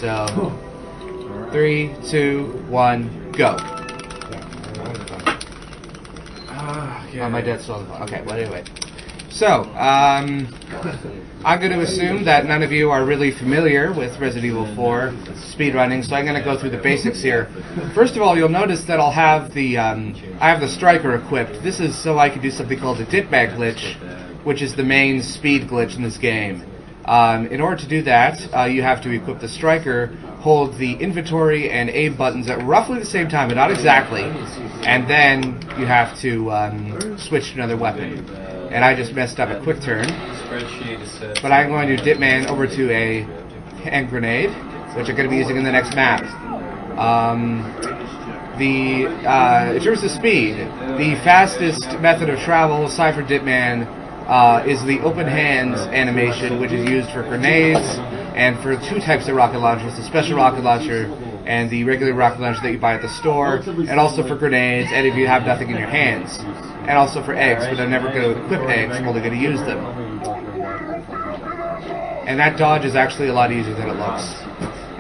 So, 3, 2, 1, go. Oh, my dad's still okay, well, anyway. So, I'm going to assume that none of you are really familiar with Resident Evil 4 speedrunning, so I'm going to go through the basics here. First of all, you'll notice that I'll have the, I have the striker equipped. This is so I can do something called the Ditman glitch, which is the main speed glitch in this game. In order to do that, you have to equip the striker, hold the inventory and aim buttons at roughly the same time, but not exactly, and then you have to switch to another weapon. And I just messed up a quick turn, but I'm going to Ditman over to a hand grenade, which I'm going to be using in the next map. In terms of speed, the fastest method of travel, aside from Ditman, is the open hands animation, which is used for grenades and for two types of rocket launchers, the special rocket launcher and the regular rocket launcher that you buy at the store, and also for grenades, and if you have nothing in your hands. And also for eggs, but I'm never going to equip eggs, I'm only going to use them. And that dodge is actually a lot easier than it looks.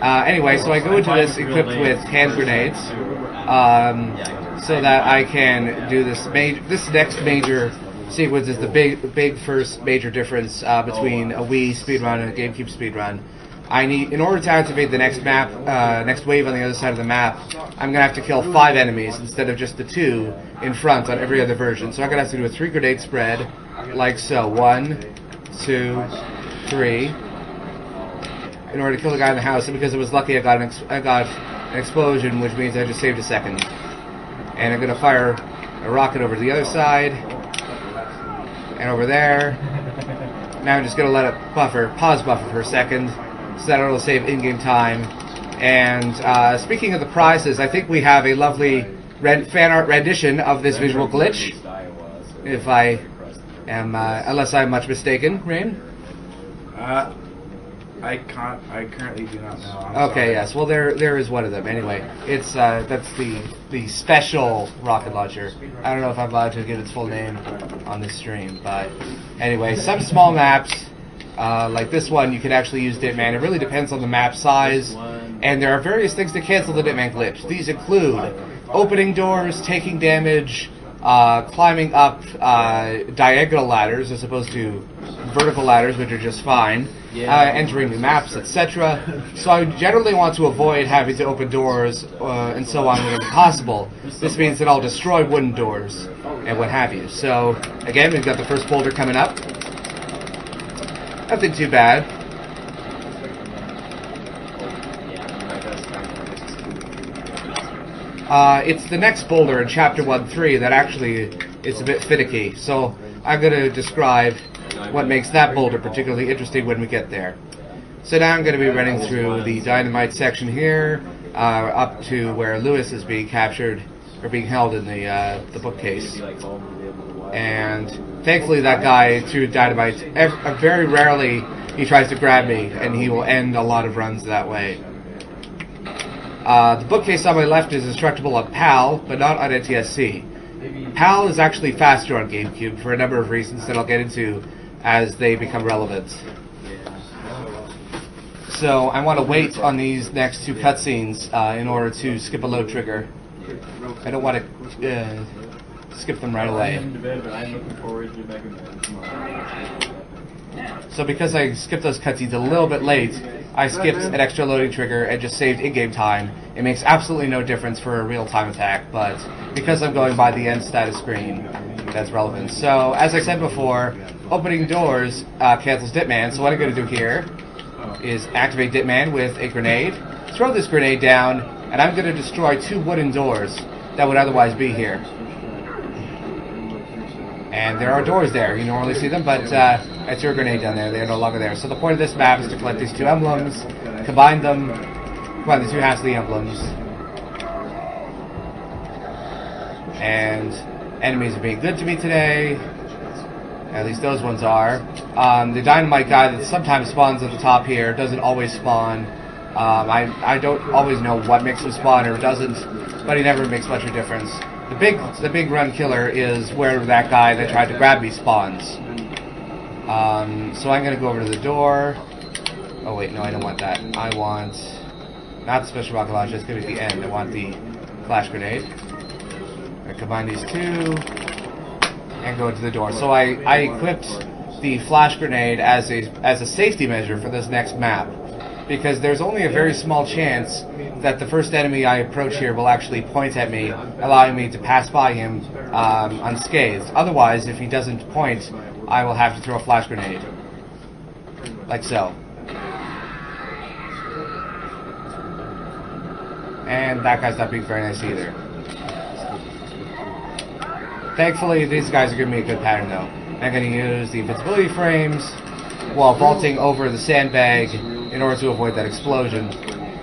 Anyway, so I go into this equipped with hand grenades, so that I can do this next major sequence is the big first major difference between a Wii speedrun and a GameCube speedrun. In order to activate the next map, next wave on the other side of the map, I'm going to have to kill 5 enemies instead of just the 2 in front on every other version. So I'm going to have to do a 3 grenade spread, like so. 1, 2, 3. In order to kill the guy in the house, and because I was lucky I got an explosion, which means I just saved a second. And I'm going to fire a rocket over to the other side, and over there. Now I'm just going to let it pause buffer for a second, so that it'll save in-game time. And speaking of the prizes, I think we have a lovely fan art rendition of this visual glitch. If I am, unless I'm much mistaken, Rain? I currently do not know. Okay, yes. Well, there is one of them. Anyway, it's that's the special rocket launcher. I don't know if I'm allowed to give its full name on this stream, but anyway, some small maps like this one, you can actually use Ditman. It really depends on the map size, and there are various things to cancel the Ditman glitch. These include opening doors, taking damage, climbing up diagonal ladders as opposed to vertical ladders, which are just fine, entering new maps, etc. So I generally want to avoid having to open doors and so on whenever possible. This means that I'll destroy wooden doors and what have you. So again, we've got the first boulder coming up. Nothing too bad. It's the next boulder in Chapter 1-3 that actually is a bit finicky, so I'm going to describe what makes that boulder particularly interesting when we get there. So now I'm going to be running through the dynamite section here, up to where Lewis is being captured, or being held in the bookcase. And thankfully that guy threw dynamite. Very rarely he tries to grab me, and he will end a lot of runs that way. The bookcase on my left is instructable on PAL, but not on NTSC. PAL is actually faster on GameCube for a number of reasons that I'll get into as they become relevant. So I want to wait on these next 2 cutscenes in order to skip a load trigger. I don't want to skip them right away. So because I skipped those cutscenes a little bit late, I skipped an extra loading trigger and just saved in-game time. It makes absolutely no difference for a real-time attack, but because I'm going by the end status screen, that's relevant. So, as I said before, opening doors cancels Ditman, so what I'm going to do here is activate Ditman with a grenade, throw this grenade down, and I'm going to destroy 2 wooden doors that would otherwise be here. And there are doors there. You normally see them, but I threw a grenade down there. They're no longer there. So the point of this map is to collect these 2 emblems, combine the 2 halves of the emblems. And enemies are being good to me today. At least those ones are. The dynamite guy that sometimes spawns at the top here doesn't always spawn. I don't always know what makes him spawn or doesn't, but he never makes much of a difference. The big run killer is where that guy that tried to grab me spawns. So I'm going to go over to the door. Oh wait, no, I don't want that. I want not the special rocket launcher, it's going to be at the end. I want the flash grenade. I combine these two and go into the door. So I equipped the flash grenade as a safety measure for this next map, because there's only a very small chance that the first enemy I approach here will actually point at me, allowing me to pass by him unscathed. Otherwise, if he doesn't point, I will have to throw a flash grenade. Like so. And that guy's not being very nice either. Thankfully, these guys are giving me a good pattern though. I'm going to use the invincibility frames while vaulting over the sandbag in order to avoid that explosion.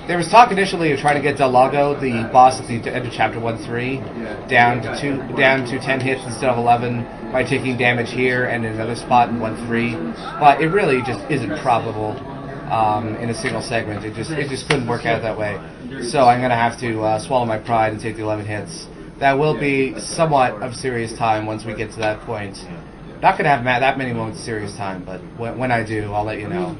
There was talk initially of trying to get Del Lago, the boss at the end of Chapter 1-3, down to 10 hits instead of 11 by taking damage here and in another spot in 1-3, but it really just isn't probable in a single segment. It just couldn't work out that way. So I'm going to have to swallow my pride and take the 11 hits. That will be somewhat of serious time once we get to that point. Not going to have that many moments of serious time, but when I do, I'll let you know.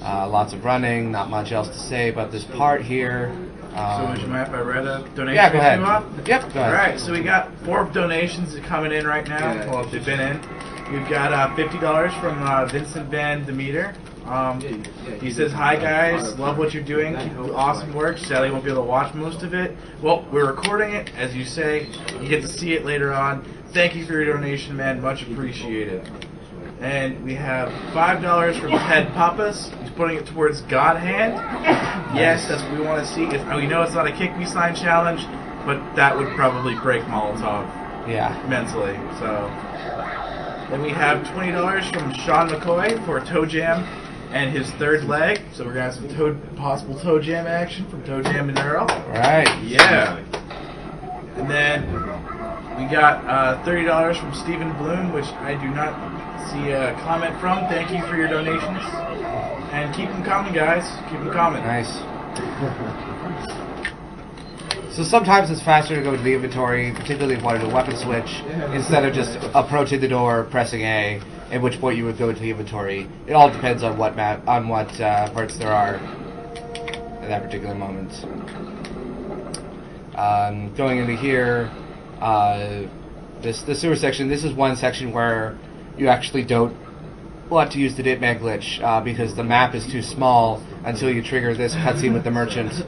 Lots of running, not much else to say about this part here. So would you mind if I read a donation? Yeah, go ahead. Yep, go ahead. Alright, so we got 4 donations coming in right now. Well, they've been in. We've got $50 from Vincent Van Demeter. He says, "Hi guys, love what you're doing. Keep the awesome work. Sadly, won't be able to watch most of it. Well, we're recording it, as you say. You get to see it later on. Thank you for your donation, man. Much appreciated." And we have $5 from Ted Pappas. He's putting it towards God Hand. Yes, that's what we want to see. We know it's not a Kick Me Sign challenge, but that would probably break Molotov. Yeah. Mentally. So. Then we have $20 from Sean McCoy for Toe Jam and his third leg. So we're going to have some possible Toe Jam action from Toe Jam and Earl. Right. Yeah. And then we got $30 from Stephen Bloom, which I do not see a comment from. Thank you for your donations. And keep them coming, guys. Keep them coming. Nice. So sometimes it's faster to go to the inventory, particularly if you want to do a weapon switch, instead of just approaching the door, pressing A, at which point you would go to the inventory. It all depends on what parts there are at that particular moment. Going into here, the sewer section, this is one section where you actually don't want to use the Ditman glitch, because the map is too small until you trigger this cutscene with the merchant,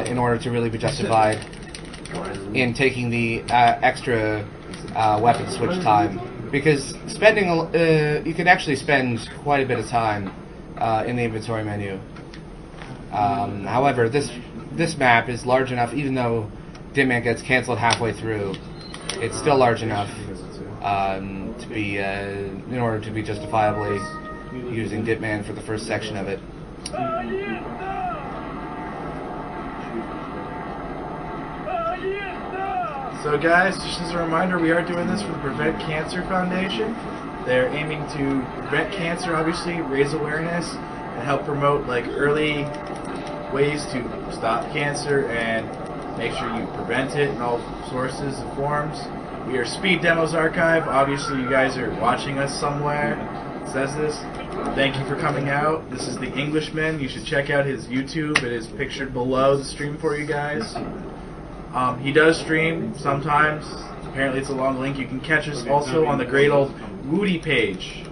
in order to really be justified in taking the extra weapon switch time. Because spending, you can actually spend quite a bit of time in the inventory menu. However, this map is large enough, even though Ditman gets cancelled halfway through, it's still large enough to be, in order to be justifiably using Ditman for the first section of it. So guys, just as a reminder, we are doing this for the Prevent Cancer Foundation. They're aiming to prevent cancer, obviously, raise awareness, and help promote early ways to stop cancer and make sure you prevent it in all sources and forms. We are Speed Demos Archive. Obviously, you guys are watching us somewhere. It says this. Thank you for coming out. This is the Theenglishman. You should check out his YouTube. It is pictured below the stream for you guys. He does stream sometimes. Apparently it's a long link. You can catch us also on the great old Woody page,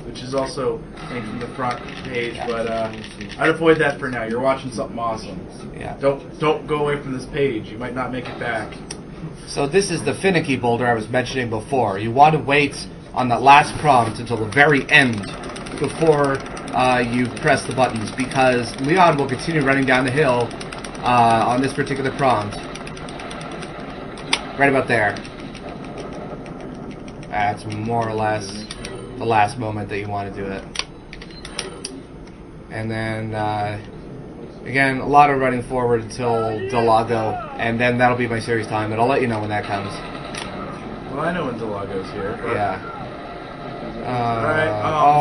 which is also linked from the front page, but I'd avoid that for now. You're watching something awesome. Yeah. Don't go away from this page. You might not make it back. So this is the finicky boulder I was mentioning before. You want to wait on that last prompt until the very end before you press the buttons, because Leon will continue running down the hill on this particular prompt. Right about there. That's more or less the last moment that you want to do it. And then, again, a lot of running forward until Del Lago, and then that'll be my series time, but I'll let you know when that comes. Well, I know when Del Lago's here. Yeah. Alright,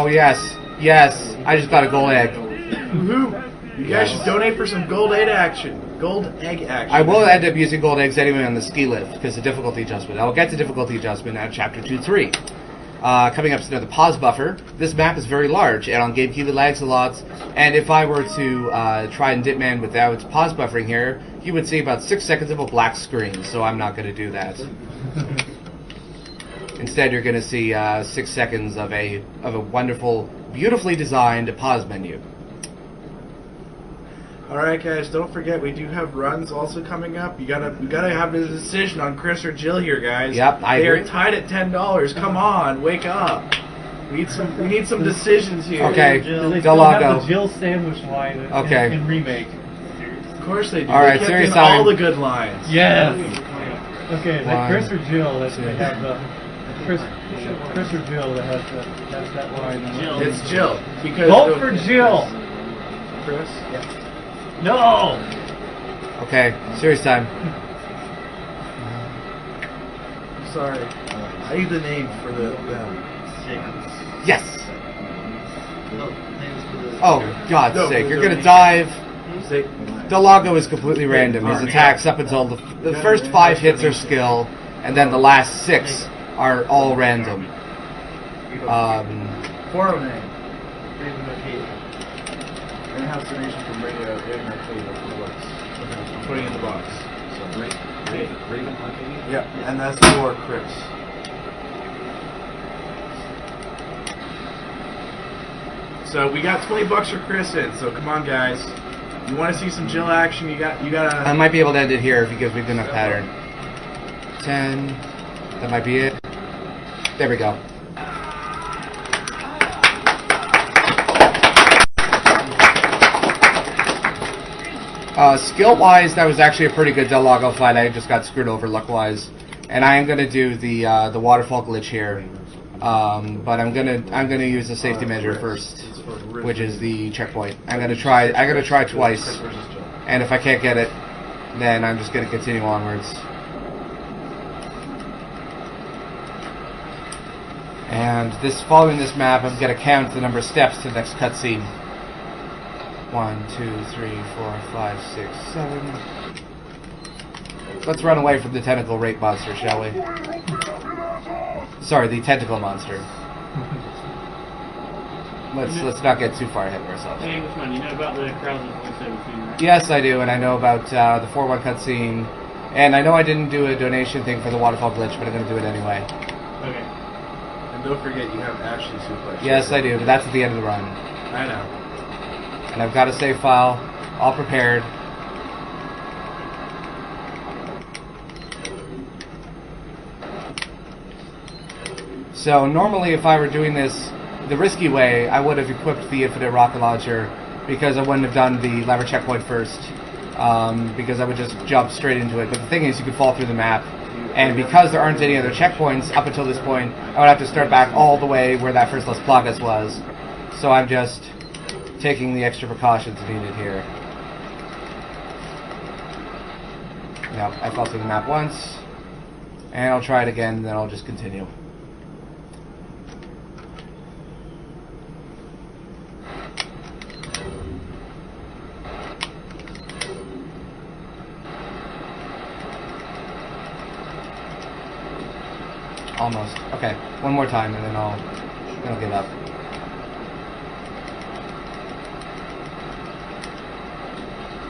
oh, yes. Yes. I just got a gold egg. Woohoo! You guys should donate for some gold egg action. Gold egg action. I will end up using gold eggs anyway on the ski lift because the difficulty adjustment. I'll get to difficulty adjustment at Chapter 2-3. Coming up is another pause buffer. This map is very large, and on GameCube it lags a lot. And if I were to try and Ditman without pause buffering here, you would see about 6 seconds of a black screen, so I'm not going to do that. Instead, you're going to see 6 seconds of a wonderful, beautifully designed pause menu. Alright guys, don't forget we do have runs also coming up. We gotta have a decision on Chris or Jill here, guys. Yep, I They agree. are tied at $10. Come on, wake up. We need some decisions here. Okay. Do they Del still have Lago. the Jill sandwich line Okay. in remake? Of course they do. All right, they kept serious in time. all the good lines. Yes. Okay, is it One, Chris or Jill that two. they have the Chris or Jill that has that line? It's Jill. Because Vote for Jill. Chris? No. Okay, serious time. Sorry. I need the name for them. Yes! Oh, God's No, sake, for you're the gonna donation. dive. Say, Del Lago is completely random. His attacks up until the first 5 hits are skill, and then the last 6 are all random. Forum name. In-house donation from Radio Internet Cable for books. I'm putting it in the box. Yep, and that's for Chris. So we got $20 for Chris in. So come on, guys. You want to see some Jill action? You gotta. I might be able to end it here if he gives me a good enough pattern. 10. That might be it. There we go. Skill-wise, that was actually a pretty good Del Lago fight. I just got screwed over luck-wise, and I am gonna do the waterfall glitch here, but I'm gonna use a safety measure first, which is the checkpoint. I'm gonna try twice, and if I can't get it, then I'm just gonna continue onwards. And following this map, I'm gonna count the number of steps to the next cutscene. 1, 2, 3, 4, 5, 6, 7. Let's run away from the tentacle rape monster, shall we? Sorry, the tentacle monster. Let's not get too far ahead of ourselves. Hey, Englishman, you know about the crowds in 2017, right? Yes, I do, and I know about the 4-1 cutscene, and I know I didn't do a donation thing for the waterfall glitch, but I'm going to do it anyway. Okay. And don't forget, you have Ashley Suplex. Yes, I do, but that's at the end of the run. I know. And I've got a save file all prepared. So normally if I were doing this the risky way, I would have equipped the infinite rocket launcher because I wouldn't have done the lever checkpoint first, because I would just jump straight into it. But the thing is, you could fall through the map, and because there aren't any other checkpoints up until this point, I would have to start back all the way where that first Las Plagas was. So I'm just taking the extra precautions needed here. Now, I fell through the map once, and I'll try it again, and then I'll just continue. Almost. Okay, one more time, and then I'll give up.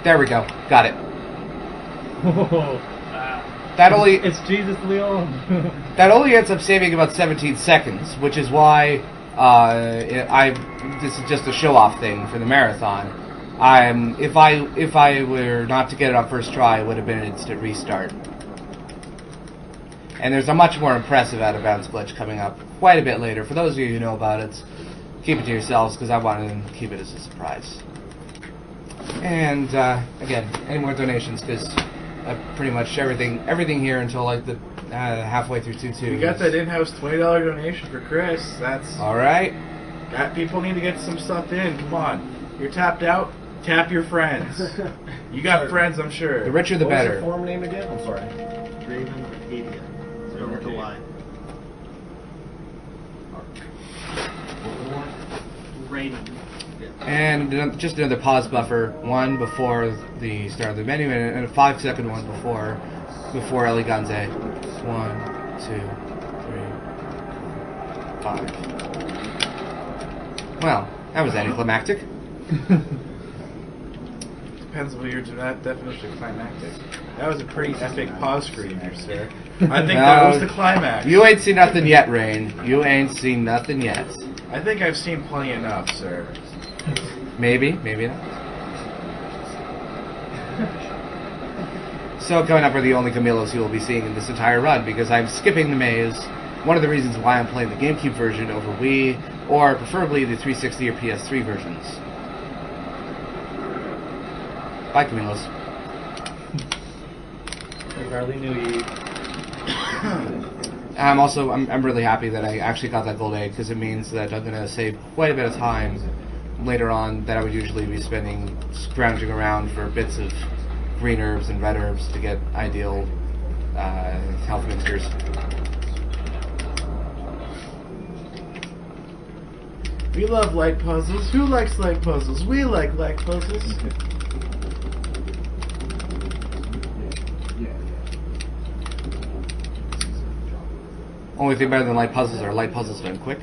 There we go. Got it. That only It's Jesus Leon. that only ends up saving about 17 seconds, which is why this is just a show-off thing for the marathon. If I were not to get it on first try, it would have been an instant restart. And there's a much more impressive out-of-bounds glitch coming up quite a bit later. For those of you who know about it, keep it to yourselves, because I wanted to keep it as a surprise. And again, any more donations? Because pretty much everything here until like the halfway through 2-2. We got that in-house $20 donation for Chris. That's All right. People need to get some stuff in. Come on, you're tapped out. Tap your friends. You got friends, I'm sure. The richer, the What was better. the forum name again? I'm sorry. Raven Arcadia. Over the line. Raven. And just another pause buffer, one before the start of the menu, and a 5-second one before Ellie Ganze. 1, 2, 3. 5. Well, that was anticlimactic. Depends on what your definition of climactic. That was a pretty epic pause screen there, sir. I think that was the climax. You ain't seen nothing yet, Rain. You ain't seen nothing yet. I think I've seen plenty enough, sir. Maybe, maybe not. So coming up are the only Camillos you will be seeing in this entire run, because I'm skipping the maze. One of the reasons why I'm playing the GameCube version over Wii, or preferably the 360 or PS3 versions. Bye, Camillos. We hardly knew you. I'm really happy that I actually got that gold egg, because it means that I'm going to save quite a bit of time later on that I would usually be spending scrounging around for bits of green herbs and red herbs to get ideal health mixtures. We love light puzzles. Who likes light puzzles? We like light puzzles. Only thing better than light puzzles are light puzzles done quick.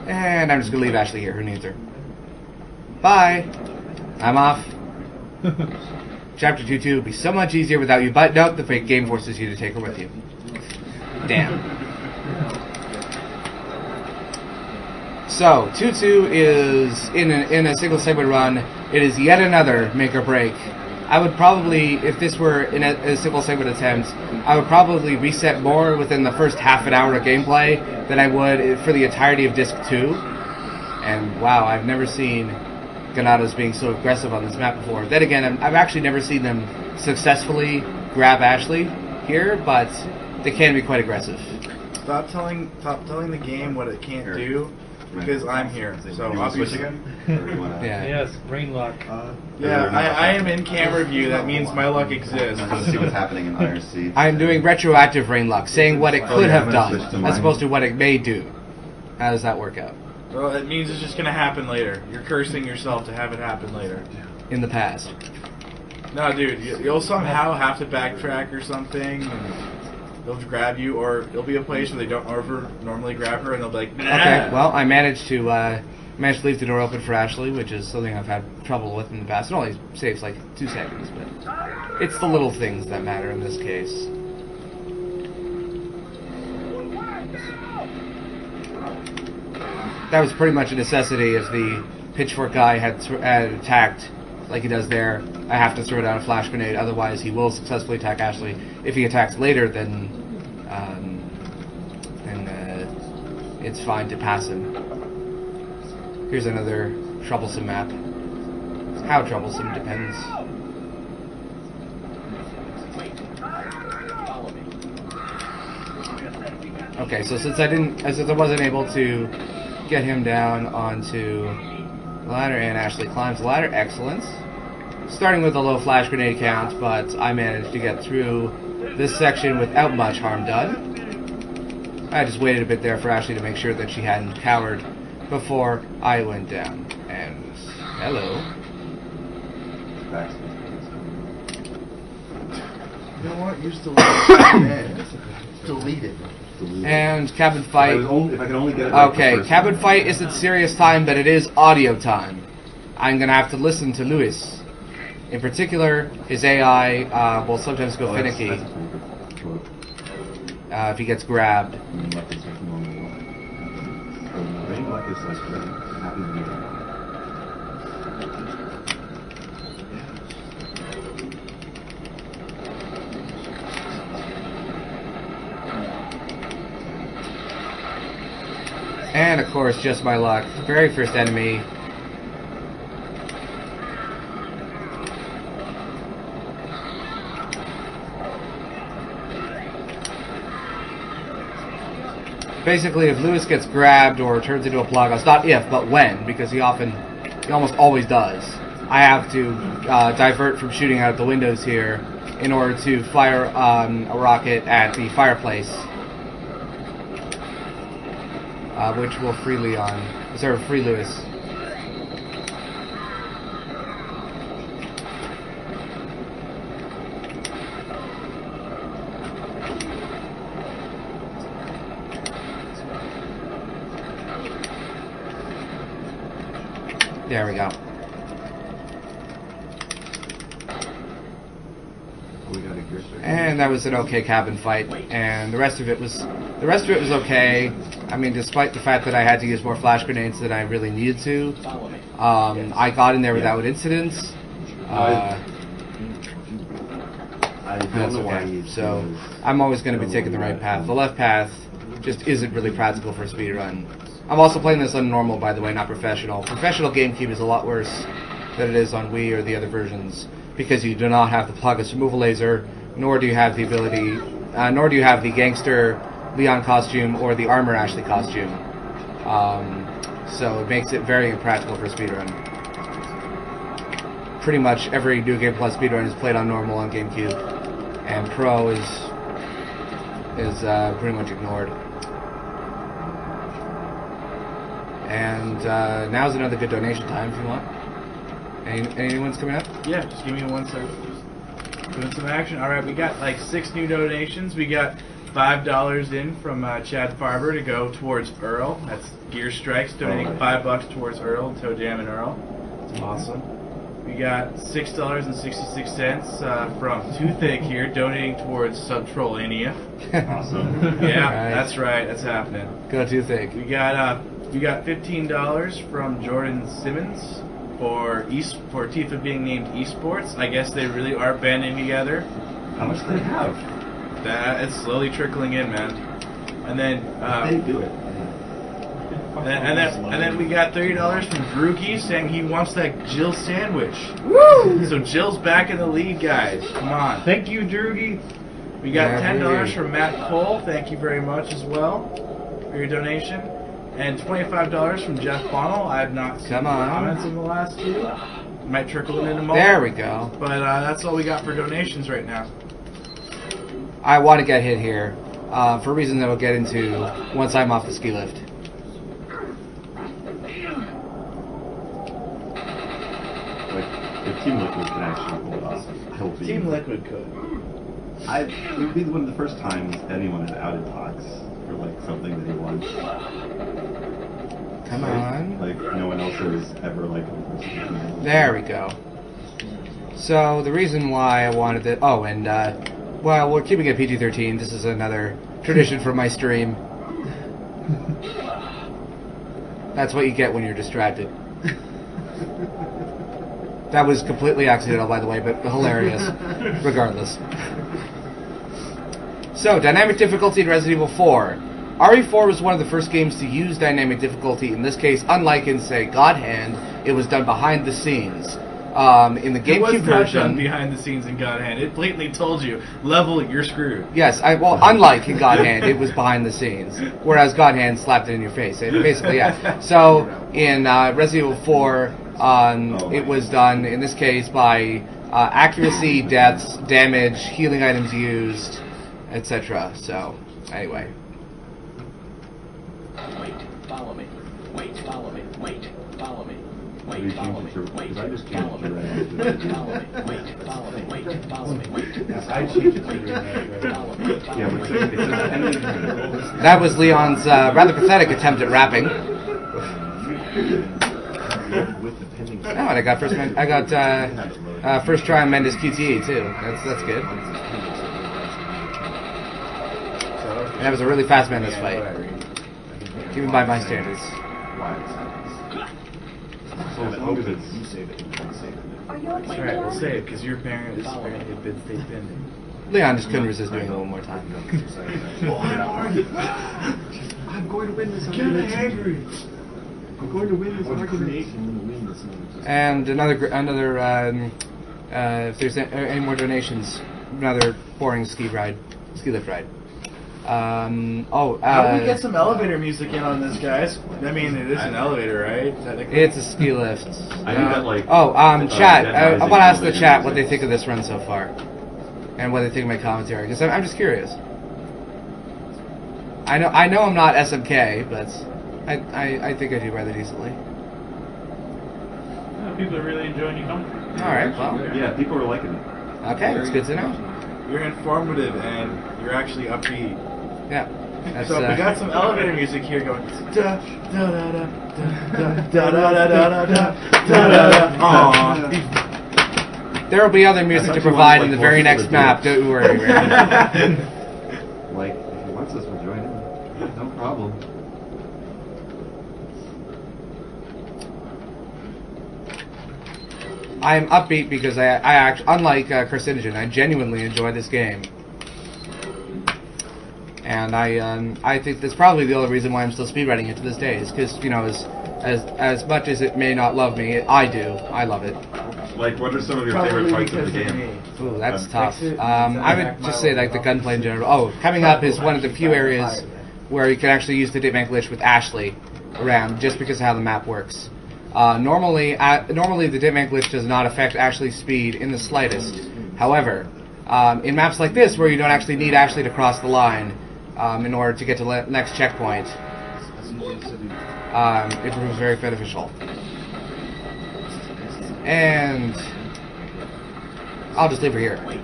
And I'm just going to leave Ashley here. Who needs her? Bye. I'm off. Chapter 2-2 would be so much easier without you, but nope, the fake game forces you to take her with you. Damn. So, 2-2 is in a single segment run. It is yet another make or break. I would probably, if this were in a single segment attempt, I would probably reset more within the first half an hour of gameplay than I would for the entirety of Disc 2. And wow, I've never seen Ganados being so aggressive on this map before. Then again, I've actually never seen them successfully grab Ashley here, but they can be quite aggressive. Stop telling the game what it can't do, because I'm here. So obviously, Yeah. Yes, rain luck. yeah, I am in camera view. That means my luck exists. Let's see what's happening in IRC. I'm doing retroactive rain luck, saying what it could yeah, have I'm gonna done, switch to as mine. opposed to what it may do. How does that work out? Well, it means it's just gonna happen later. You're cursing yourself to have it happen later. In the past. No, dude, you'll somehow have to backtrack or something, and they'll grab you, or it'll be a place where they don't normally grab her, and they'll be like, nah. Okay, well, I managed to leave the door open for Ashley, which is something I've had trouble with in the past. It only saves like 2 seconds, but it's the little things that matter in this case. That was pretty much a necessity. If the pitchfork guy had attacked like he does there, I have to throw down a flash grenade, otherwise he will successfully attack Ashley. If he attacks later, then it's fine to pass him. Here's another troublesome map. How troublesome depends. Okay, so since I wasn't able to get him down onto the ladder, and Ashley climbs the ladder, excellent. Starting with a low flash grenade count, but I managed to get through this section without much harm done. I just waited a bit there for Ashley to make sure that she hadn't cowered before I went down. And hello. You know what? Use delete. Delete it. And cabin fight. If I can only get it right the Okay, first cabin time. fight isn't serious time, but it is audio time. I'm gonna have to listen to Luis. In particular, his AI will sometimes go finicky if he gets grabbed. And of course, just my luck. Very first enemy. Basically, if Lewis gets grabbed or turns into a Plagos, not if, but when, because he almost always does, I have to divert from shooting out the windows here in order to fire a rocket at the fireplace, which will free Lewis. There we go. We got a gear shift. And that was an okay cabin fight, and the rest of it was okay. I mean, despite the fact that I had to use more flash grenades than I really needed to, I got in there without incidents. I don't That's know why okay. you So chose- I'm always going to be taking the right path. The left path just isn't really practical for a speedrun. I'm also playing this on normal, by the way, not professional. Professional GameCube is a lot worse than it is on Wii or the other versions, because you do not have the Pluggus removal laser, nor do you have the ability, nor do you have the Gangster Leon costume or the Armor Ashley costume. So it makes it very impractical for a speedrun. Pretty much every New Game Plus speedrun is played on normal on GameCube, and Pro is pretty much ignored. And now's another good donation time if you want. Anyone's coming up? Yeah, just give me 1 second. Just doing some action. All right, we got like 6 new donations. We got $5 in from Chad Farber to go towards Earl. That's Gear Strikes donating $5 towards Earl, Toe Jam and Earl. That's awesome. We got $6.66 from Toothache here, donating towards Subtrollania. Awesome. Yeah, Right. that's right. That's happening. Go Toothache. We got $15 from Jordan Simmons for Tifa being named esports. I guess they really are banding together. How much do they have? That it's slowly trickling in, man. And then They do it. and then we got $30 from Droogie saying he wants that Jill sandwich. Woo! So Jill's back in the lead, guys. Come on. Thank you, Droogie. We got Yeah, $10 hey. from Matt Cole. Thank you very much as well for your donation. And $25 from Jeff Bonnell. I have not seen Come on. comments in the last two. Might trickle them in a moment. There we go. But that's all we got for donations right now. I want to get hit here for a reason that we'll get into once I'm off the ski lift. Like, if Team Liquid could actually pull it off, he'll be. Team Liquid could. It would be one of the first times anyone had outed Pox for like something that he wants. Come on. Like no one else has ever like. There we go. So the reason why I wanted to... Oh, and, well, we're keeping it PG-13. This is another tradition from my stream. That's what you get when you're distracted. That was completely accidental, by the way, but hilarious, regardless. So, dynamic difficulty in Resident Evil 4. RE4 was one of the first games to use dynamic difficulty. In this case, unlike in, say, God Hand, it was done behind the scenes. In the It was GameCube not done version... behind the scenes in God Hand. It blatantly told you, level, you're screwed. Yes, well, unlike in God Hand, it was behind the scenes, whereas God Hand slapped it in your face. Basically, yeah. So, in Resident Evil 4, it was done, in this case, by accuracy, deaths, damage, healing items used, etc. So, anyway. Wait, follow me. Wait, follow me. Wait, follow me. Maybe Wait, follow me. change it to- Wait, because I just follow changed me. it right Wait, now. follow me. Wait, follow me. Wait, follow me. Wait, I changed it to follow me. Yeah, but it's just anything. That was Leon's rather pathetic attempt at rapping. Oh, and I got first try on Mendes QTE too. That's good. And that was a really fast Mendes fight, even by my standards. So as long as it's Alright, we'll say it, because your parent is apparently a bid state pending. Leon just couldn't resist doing it one more time. I'm going to win this Get argument. angry! I'm going to win this argument. And if there's any more donations, another boring ski lift ride. How do we get some elevator music in on this, guys? I mean, it is an elevator, right? Technically. It's a ski lift. I think that, like, Chat. Dead I Rising want to ask the elevator chat what they music. think of this run so far, and what they think of my commentary. Because I'm just curious. I know I'm not SMK, but I think I do rather decently. People are really enjoying your commentary. All right. Well. Yeah, people are liking it. Okay. It's good to know. You're informative and you're actually upbeat. Yeah. That's, So we got some elevator music here going. Da da da da da da da da da da da. Aww. There will be other music to provide in the very next map. Don't worry. Like, if he wants us, we'll join in. No problem. I'm upbeat because I actually, unlike Carcinogen, I genuinely enjoy this game, and I think that's probably the only reason why I'm still speedrunning it to this day. Is because, you know, as much as it may not love me, I do. I love it. Like, what are some of your Probably favorite parts of the because of game? me. Ooh, that's tough. I would just say like the gunplay in general. Oh, coming up is one of the few areas where you can actually use the Ditman glitch with Ashley around, just because of how the map works. Normally the Ditman glitch does not affect Ashley's speed in the slightest. However, in maps like this, where you don't actually need Ashley to cross the line in order to get to the next checkpoint, it proves very beneficial. And I'll just leave her here. Okay,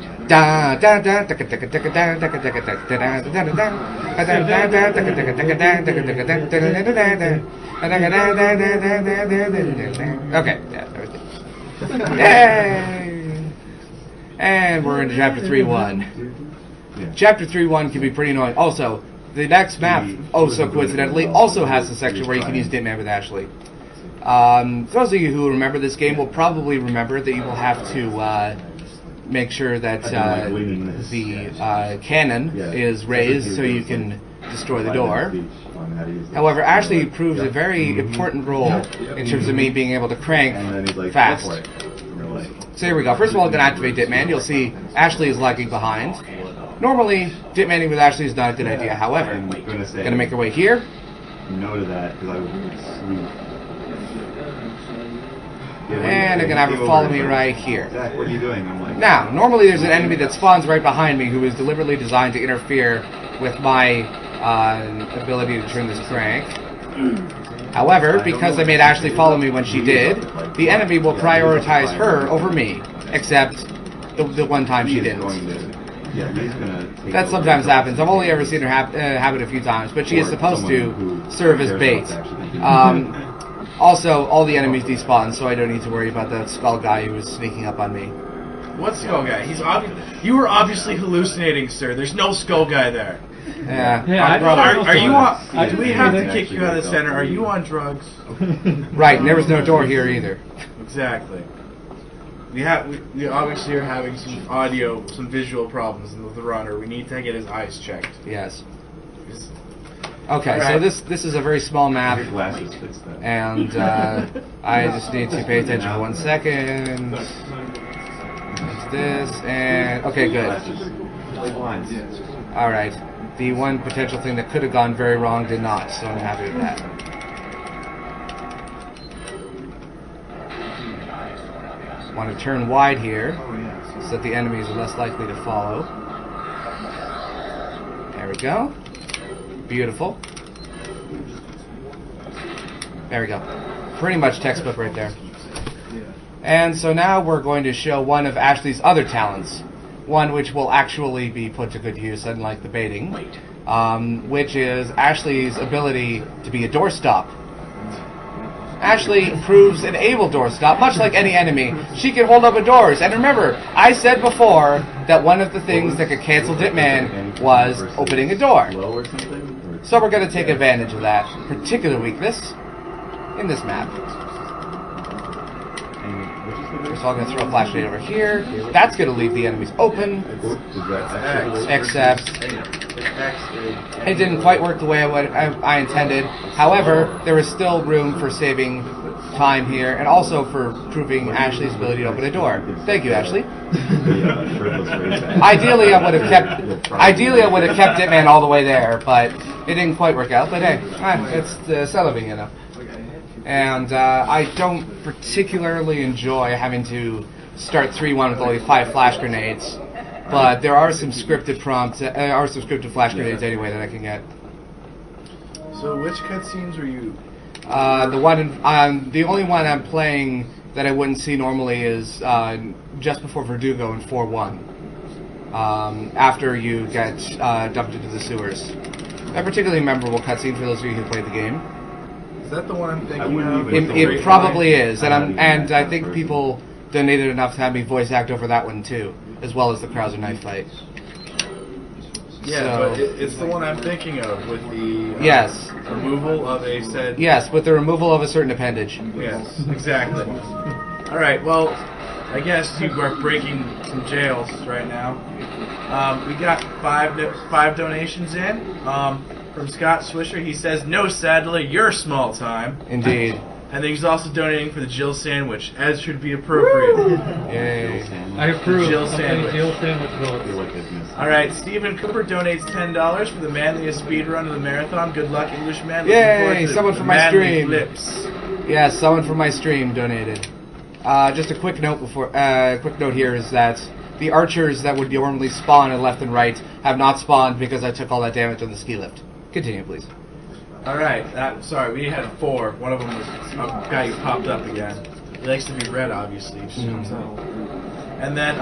yeah, everything. Yay! And we're into chapter 3.1. Chapter 3.1 can be pretty annoying. Also, the next map, so coincidentally, also has a section where you can use Ditman with Ashley. Those of you who remember this game will probably remember that you will have to make sure that the cannon is raised so you can destroy the door. However, Ashley proves a very important role in terms of me being able to crank fast. So here we go. First of all, I'm going to activate Ditman. You'll see Ashley is lagging behind. Normally, Ditmaning with Ashley is not a good idea. However, I'm going to make her way here. No to that, because I would sleep. And I'm going to have her follow me right here. Zach, what are you doing? I'm like, now, normally there's an enemy that spawns right behind me who is deliberately designed to interfere with my ability to turn this crank. However, because I made Ashley follow me when she did, the enemy will prioritize her over me, except the one time she didn't. That sometimes happens. I've only ever seen her have it a few times, but she is supposed to serve as bait. Also, all the enemies despawn, so I don't need to worry about that skull guy who was sneaking up on me. What skull guy? You were obviously hallucinating, sir. There's no skull guy there. Yeah. Are you on? Do we have to kick you out of the center? Are you on drugs? Right, and there was no door here either. Exactly. We obviously are having some audio, some visual problems with the runner. We need to get his eyes checked. Yes. Okay, so this is a very small map, and I just need to pay attention for 1 second. It's this, and okay, good. All right, the one potential thing that could have gone very wrong did not, so I'm happy with that. Want to turn wide here, so that the enemies are less likely to follow. There we go. Beautiful. There we go. Pretty much textbook right there. And so now we're going to show one of Ashley's other talents. One which will actually be put to good use, unlike the baiting. Which is Ashley's ability to be a doorstop. Ashley proves an able doorstop, much like any enemy. She can hold open doors. And remember, I said before that one of the things that could cancel Ditman was opening a door. So we're going to take advantage of that particular weakness in this map. So I'm going to throw a flashlight over here. That's going to leave the enemies open. Except it didn't quite work the way I intended. However, there is still room for saving time here, and also for proving Ashley's ability to open a door. Thank you, Ashley. Ideally, I would have kept Ditman all the way there, but it didn't quite work out. But hey, it's celebrating, you know. And I don't particularly enjoy having to start 3-1 with only 5 flash grenades, but there are some scripted prompts, some scripted flash grenades anyway that I can get. So which cutscenes were you? The only one I'm playing that I wouldn't see normally is just before Verdugo in 4-1. After you get dumped into the sewers. a particularly memorable cutscene for those of you who played the game. Is that the one I'm I thinking wouldn't of? even- It probably is, and I'm not even I that think person. people donated enough to have me voice act over that one too, as well as the Krauser knife fight. Yeah, So- but it's the one I'm thinking of with the Yes. removal of a said. Yes, with the removal of a certain appendage. Yes, exactly. All right, well, I guess you are breaking some jails right now. We got five donations in from Scott Swisher. He says, "No, sadly, you're small time." Indeed. And then he's also donating for the Jill sandwich, as should be appropriate. Yay. I approve. Jill of any sandwich. Jill sandwich I feel votes. like business. All right, Stephen Cooper donates $10 for the manliest speed run of the marathon. Good luck, Englishman. Looking Yay, forward to someone the from my manly stream. Flips. Yes, someone from my stream donated. Just a quick note quick note here is that the archers that would normally spawn in left and right have not spawned because I took all that damage on the ski lift. Continue, please. All right, sorry, we had 4. One of them was a guy who popped up again. He likes to be red, obviously. He just comes out. And then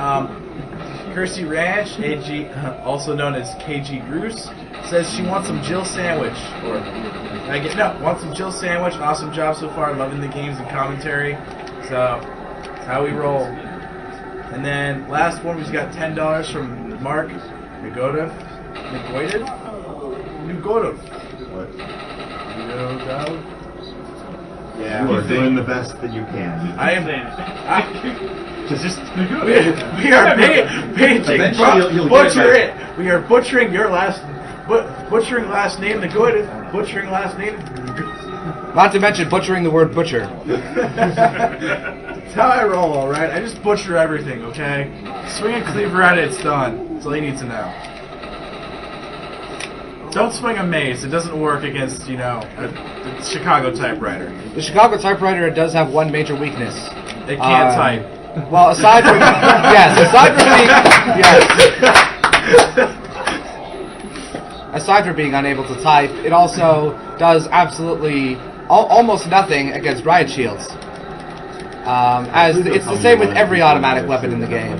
Kersey Ranch, AG, also known as KG Bruce, says she wants some Jill sandwich. Or wants some Jill sandwich. Awesome job so far. Loving the games and commentary. So that's how we roll. And then last one, we've got $10 from Mark Nugodov. What? Yeah, You are doing the best that you can. I am. Just We are painting. Eventually you'll Butcher get it. We are butchering your butchering last name. The good. Butchering last name. Not to mention butchering the word butcher. That's how I roll. All right. I just butcher everything. Okay. Swing a cleaver at it. It's done. That's all you need to know. Don't swing a mace. It doesn't work against, a Chicago typewriter. The Chicago typewriter does have one major weakness. They can't type. Well, aside from aside from being unable to type, it also does absolutely almost nothing against riot shields. As it's the same with every automatic weapon in the game.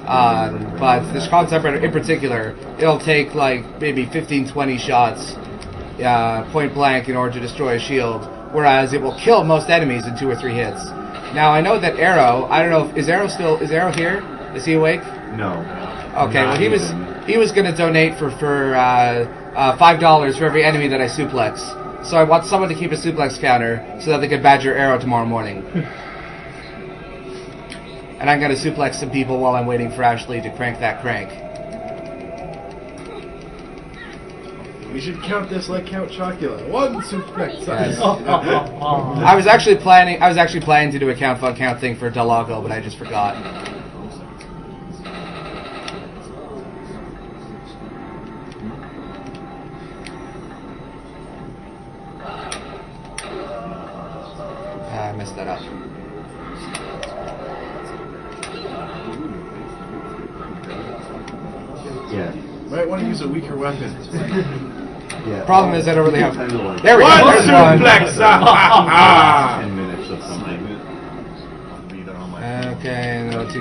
But the Chicago typewriter in particular, it'll take like maybe 15-20 shots point blank in order to destroy a shield, whereas it will kill most enemies in 2 or 3 hits. Now I know that Arrow, I don't know, is Arrow here? Is he awake? no. Okay, well Not even. he was going to donate for $5 for every enemy that I suplex. So I want someone to keep a suplex counter so that they can badger Arrow tomorrow morning. And I'm going to suplex some people while I'm waiting for Ashley to crank that crank. We should count this like Count Chocula. 1 suplex. Yes. I was actually planning to do a count fun count thing for Delago, but I just forgot. I messed that up. Yeah. Might want to use a weaker weapon. Yeah. Problem is I don't really have. Kind of like There we go. One There's one. suplex. 10 minutes of something. Okay, no 2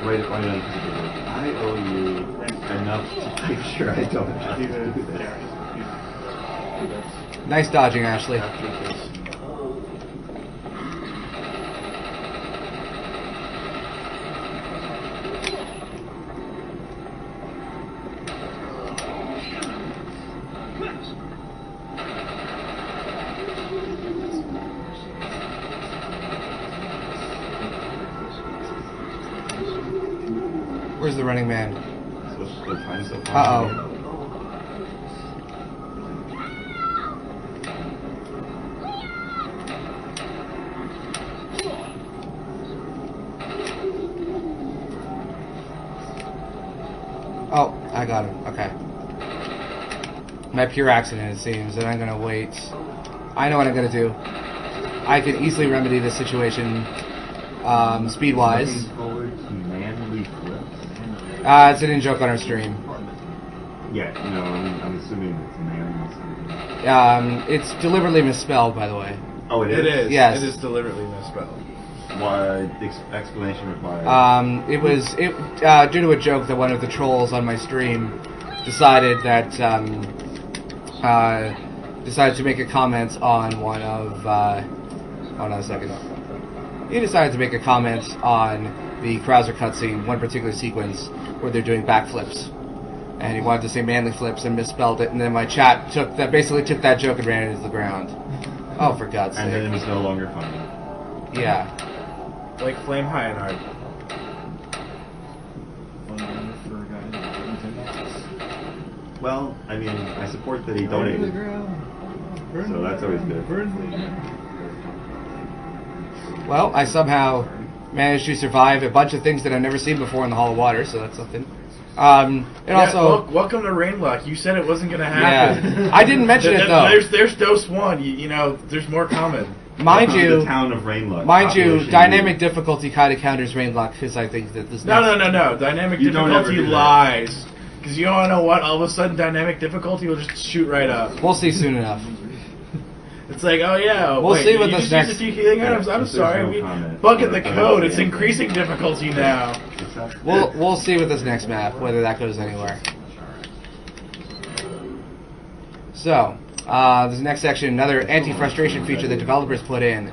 Right on the I owe you enough to make sure I don't have to do this. Nice dodging, Ashley. Where's the running man? So time so far. Uh-oh. Oh, I got him. Okay. My pure accident, it seems, and I'm gonna wait. I know what I'm gonna do. I can easily remedy this situation, speed-wise. Looking forward to manly flips. It's an in-joke on our stream. Yeah, no, I'm assuming it's manly. It's deliberately misspelled, by the way. Oh, It is. Yes. It is deliberately misspelled. Why the explanation required? It was due to a joke that one of the trolls on my stream decided to make a comment on one of. Hold on a second. He decided to make a comment on the Krauser cutscene, one particular sequence where they're doing backflips, and he wanted to say manly flips and misspelled it, and then my chat basically took that joke and ran it into the ground. Oh, for God's sake! And then it was no longer funny. Yeah. Like Flame High and Hard. Well, I mean, I support that he donated, so that's always good. Well, I somehow managed to survive a bunch of things that I've never seen before in the Hall of Water, so that's something. Welcome to Rainlock. You said it wasn't going to happen. Yeah. I didn't mention it though. There's Dose 1. You know, there's more coming. Mind you, the town of Rainluck. Mind you, dynamic difficulty kind of counters Rainluck because I think that this. No. Dynamic difficulty lies. Because you don't know what? All of a sudden, dynamic difficulty will just shoot right up. We'll see soon enough. It's like, oh yeah. We'll see what this next. I'm sorry. We bucket the code. It's increasing difficulty now. We'll see with this next map whether that goes anywhere. So. This next section, another anti-frustration feature that developers put in.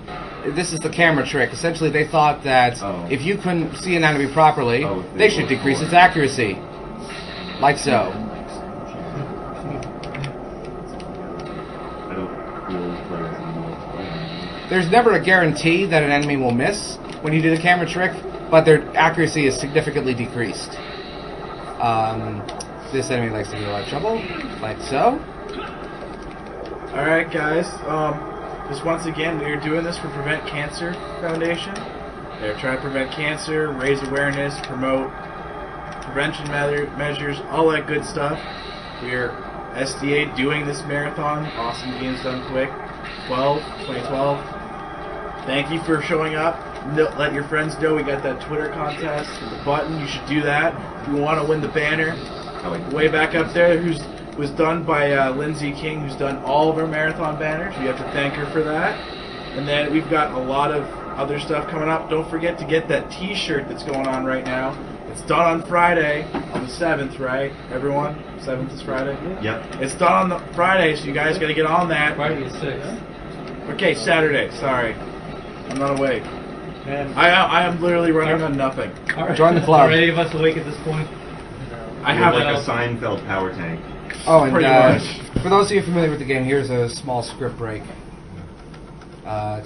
This is the camera trick. Essentially, they thought that if you couldn't see an enemy properly, they should decrease its accuracy. Like so. There's never a guarantee that an enemy will miss when you do the camera trick, but their accuracy is significantly decreased. This enemy likes to give a lot of trouble, like so. Alright guys, just once again, we are doing this for Prevent Cancer Foundation. They're trying to prevent cancer, raise awareness, promote prevention measures, all that good stuff. We're SDA doing this marathon. Awesome Games Done Quick 2012. Thank you for showing up. Let your friends know we got that Twitter contest with the button. You should do that. If you want to win the banner, way back up there, was done by Lindsay King, who's done all of our marathon banners. We have to thank her for that. And then we've got a lot of other stuff coming up. Don't forget to get that t-shirt that's going on right now. It's done on Friday, on the 7th, right? Everyone? 7th is Friday? Yep. It's done on the Friday, so you guys got to get on that. Friday is 6th. Okay, Saturday. Sorry. I'm not awake. And I am literally running on nothing. Join the club. Are any of us awake at this point? I have like a Seinfeld power tank. Oh, and Pretty much. for those of you familiar with the game, here's a small script break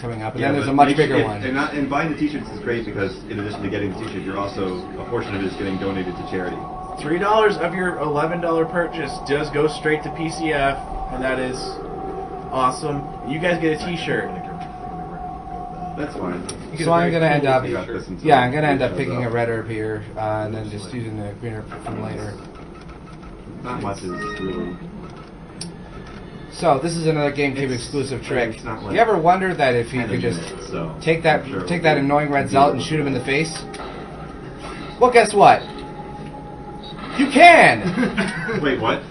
coming up, and then there's a much bigger one. And buying the t-shirts is great because in addition to getting the t-shirt, you're also, a portion of it is getting donated to charity. $3 of your $11 purchase does go straight to PCF, and that is awesome. You guys get a t-shirt. That's fine. So I'm gonna end up, Yeah, I'm gonna end up picking a red herb here, and then just using the green herb from later. Not much is really. So this is another GameCube exclusive trick. Like You ever wonder that if you could just take that annoying red zealot and shoot him in the face? Well, guess what? You can. Wait, what?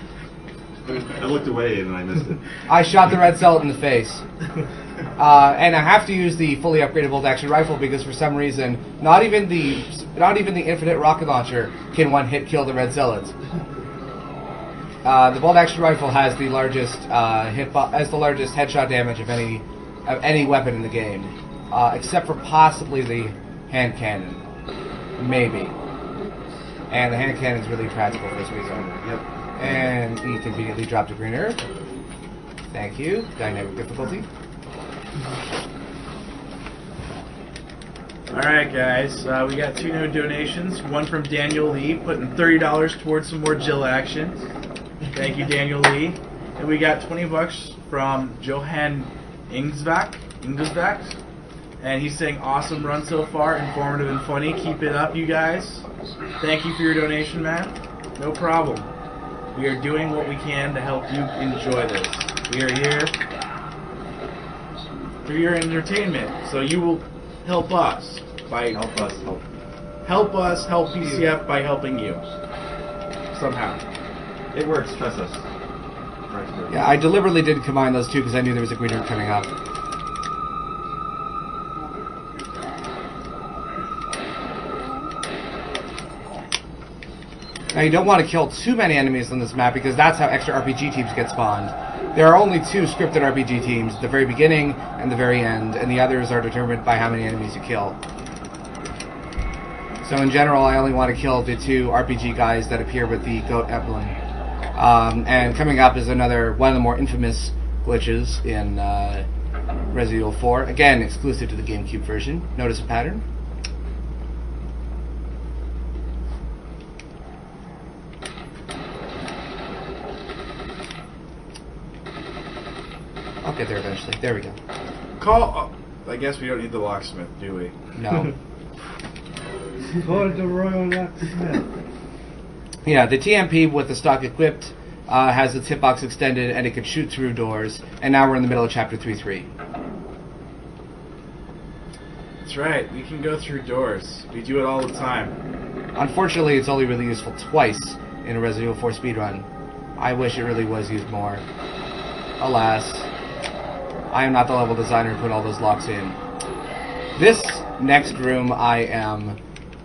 I looked away and I missed it. I shot the red zealot in the face. And I have to use the fully upgraded bolt-action rifle because for some reason, not even the infinite rocket launcher can one-hit kill the red zealot. The bolt-action rifle has the largest headshot damage of any weapon in the game, except for possibly the hand cannon, maybe. And the hand cannon is really practical for this reason. Yep. And he conveniently dropped a green herb. Thank you. Dynamic difficulty. Alright guys, we got 2 new donations. One from Daniel Lee, putting $30 towards some more Jill action. Thank you, Daniel Lee. And we got $20 from Johan Ingsvak. And he's saying, awesome run so far, informative and funny. Keep it up, you guys. Thank you for your donation, man. No problem. We are doing what we can to help you enjoy this. We are here for your entertainment, so you will help us by help PCF by helping you somehow. It works, trust us. Yeah, I deliberately didn't combine those two because I knew there was a green herb coming up. Now you don't want to kill too many enemies on this map because that's how extra RPG teams get spawned. There are only 2 scripted RPG teams, at the very beginning and the very end, and the others are determined by how many enemies you kill. So in general, I only want to kill the 2 RPG guys that appear with the goat emblem. And coming up is one of the more infamous glitches in Resident Evil 4. Again, exclusive to the GameCube version. Notice a pattern? I'll get there eventually. There we go. I guess we don't need the locksmith, do we? No. Call it the Royal Locksmith. Yeah, the TMP with the stock equipped has its hitbox extended and it can shoot through doors. And now we're in the middle of Chapter 3.3. That's right. We can go through doors. We do it all the time. Unfortunately, it's only really useful twice in a Resident Evil 4 speedrun. I wish it really was used more. Alas, I am not the level designer who put all those locks in. This next room I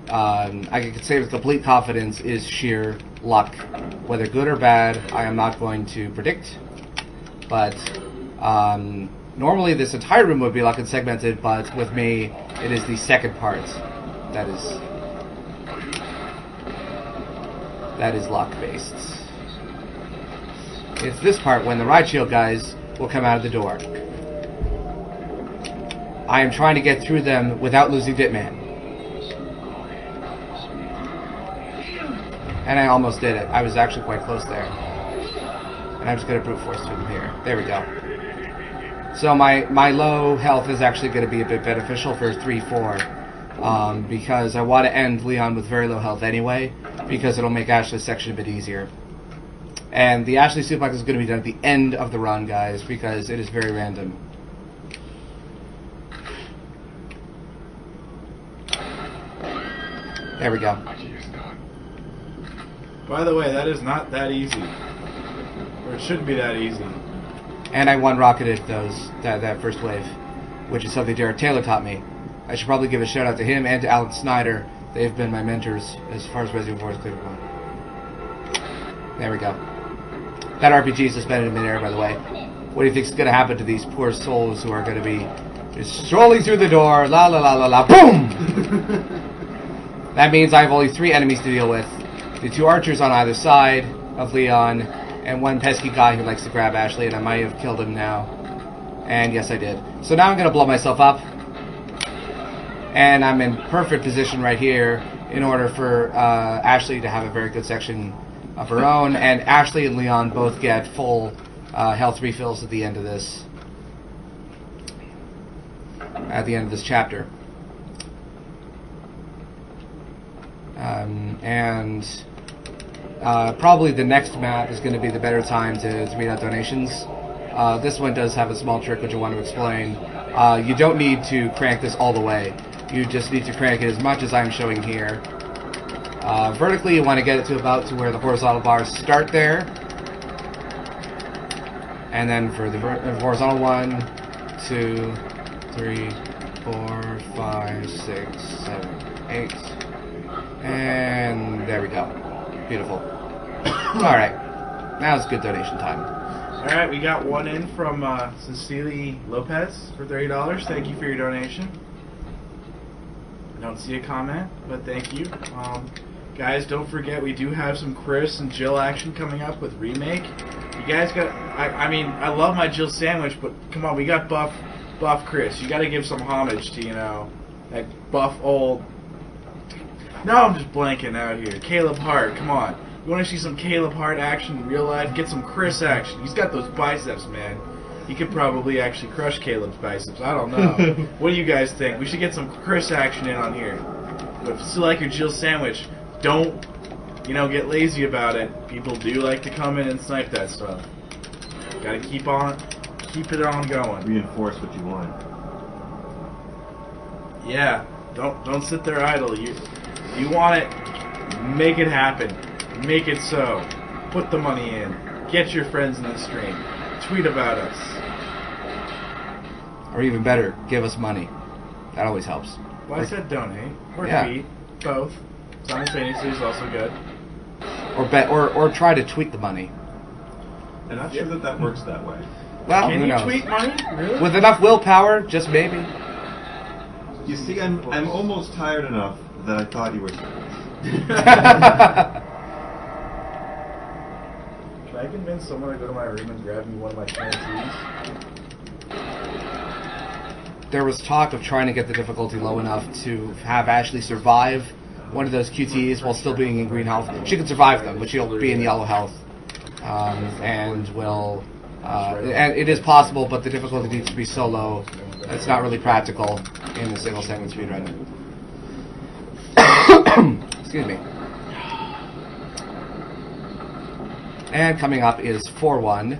can say with complete confidence is sheer luck. Whether good or bad, I am not going to predict. But normally this entire room would be luck and segmented, but with me, it is the second part that is luck based. It's this part when the ride shield guys will come out of the door. I am trying to get through them without losing Ditman. And I almost did it. I was actually quite close there. And I'm just going to brute force through them here. There we go. So my low health is actually going to be a bit beneficial for 3-4. Because I want to end Leon with very low health anyway. Because it'll make Ashley's section a bit easier. And the Ashley suplex is going to be done at the end of the run, guys. Because it is very random. There we go. By the way, that is not that easy. Or it shouldn't be that easy. And I one-rocketed that first wave, which is something Derek Taylor taught me. I should probably give a shout out to him and to Alan Snyder. They've been my mentors as far as Resident Evil 4 is concerned. There we go. That RPG is suspended in midair, by the way. What do you think is going to happen to these poor souls who are going to be just strolling through the door? La la la la la. Boom! That means I have only 3 enemies to deal with. The 2 archers on either side of Leon, and 1 pesky guy who likes to grab Ashley, and I might have killed him now. And yes, I did. So now I'm going to blow myself up. And I'm in perfect position right here in order for Ashley to have a very good section of her own. And Ashley and Leon both get full health refills at the end of this. At the end of this chapter. Probably the next map is going to be the better time to read out donations. This one does have a small trick which I want to explain. You don't need to crank this all the way. You just need to crank it as much as I'm showing here. Vertically, you want to get it to about to where the horizontal bars start there. And then for the horizontal 1, 2, 3, 4, 5, 6, 7, 8. And there we go. Beautiful. Alright. Now it's good donation time. Alright, we got one in from Cecilia Lopez for $30. Thank you for your donation. I don't see a comment, but thank you. Guys, don't forget we do have some Chris and Jill action coming up with Remake. You guys got... I mean, I love my Jill sandwich, but come on, we got buff Chris. You gotta give some homage to, you know, that buff old... Now I'm just blanking out here. Caleb Hart, come on. You want to see some Caleb Hart action in real life? Get some Chris action. He's got those biceps, man. He could probably actually crush Caleb's biceps. I don't know. What do you guys think? We should get some Chris action in on here. But if you still like your Jill sandwich, don't, you know, get lazy about it. People do like to come in and snipe that stuff. Gotta keep it on going. Reinforce what you want. Yeah. Don't sit there idle. You want it, make it happen. Make it so. Put the money in. Get your friends in the stream. Tweet about us. Or even better, give us money. That always helps. Well, I said donate. Or Yeah. tweet. Both. Simultaneously is also good. or try to tweak the money. I'm not sure that works that way. Well, Can who you knows? tweet money? Really? With enough willpower, just maybe. You see, I'm almost tired enough that I thought you were. Can I convince someone to go to my room and grab me one of my TNTs? There was talk of trying to get the difficulty low enough to have Ashley survive one of those QTEs while still being in green health. She can survive them, but she'll be in yellow health, and will. And it is possible, but the difficulty needs to be so low that it's not really practical in a single segment speedrun. Excuse me. And coming up is 4-1,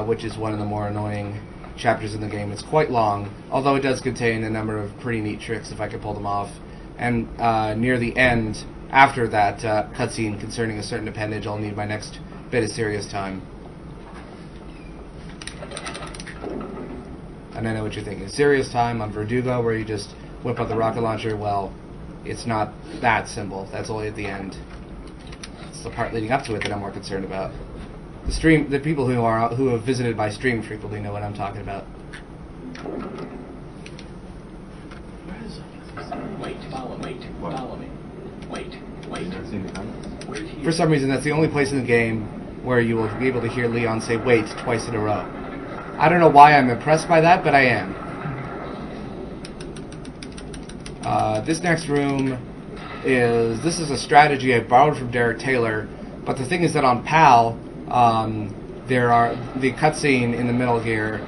which is one of the more annoying chapters in the game. It's quite long, although it does contain a number of pretty neat tricks if I can pull them off. And near the end, after that cutscene concerning a certain appendage, I'll need my next bit of serious time. And I know what you're thinking. Serious time on Verdugo, where you just whip out the rocket launcher. Well, it's not that simple. That's only at the end. It's the part leading up to it that I'm more concerned about. The people who have visited my stream frequently know what I'm talking about. Wait, follow me. Follow me. Wait. Never seen the comments? For some reason, that's the only place in the game where you will be able to hear Leon say "wait" twice in a row. I don't know why I'm impressed by that, but I am. This next room is a strategy I borrowed from Derek Taylor, but the thing is that on PAL, there are the cutscene in the middle here,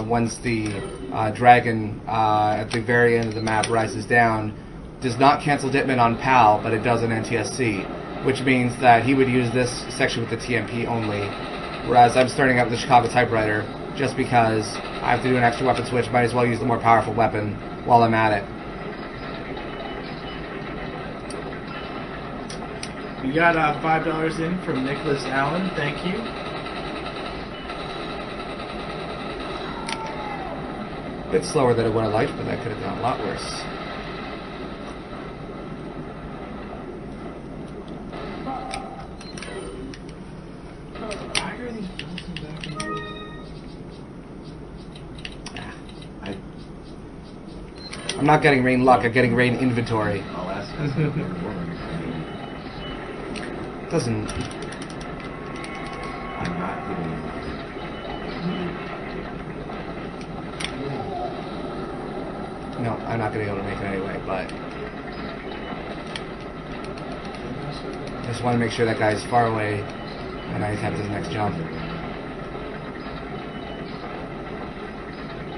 once the dragon at the very end of the map rises down, does not cancel Ditman on PAL, but it does on NTSC, which means that he would use this section with the TMP only, whereas I'm starting up the Chicago typewriter just because I have to do an extra weapon switch. Might as well use the more powerful weapon while I'm at it. We got $5 in from Nicholas Allen. Thank you. A bit slower than I would have liked, but that could have gone a lot worse. Why are these bouncing back and forth? I'm not getting rain luck, I'm getting rain inventory. I'll ask you. Doesn't... I'm not hitting you. No, I'm not going to be able to make it anyway, but... I just want to make sure that guy's far away and I have his next jump.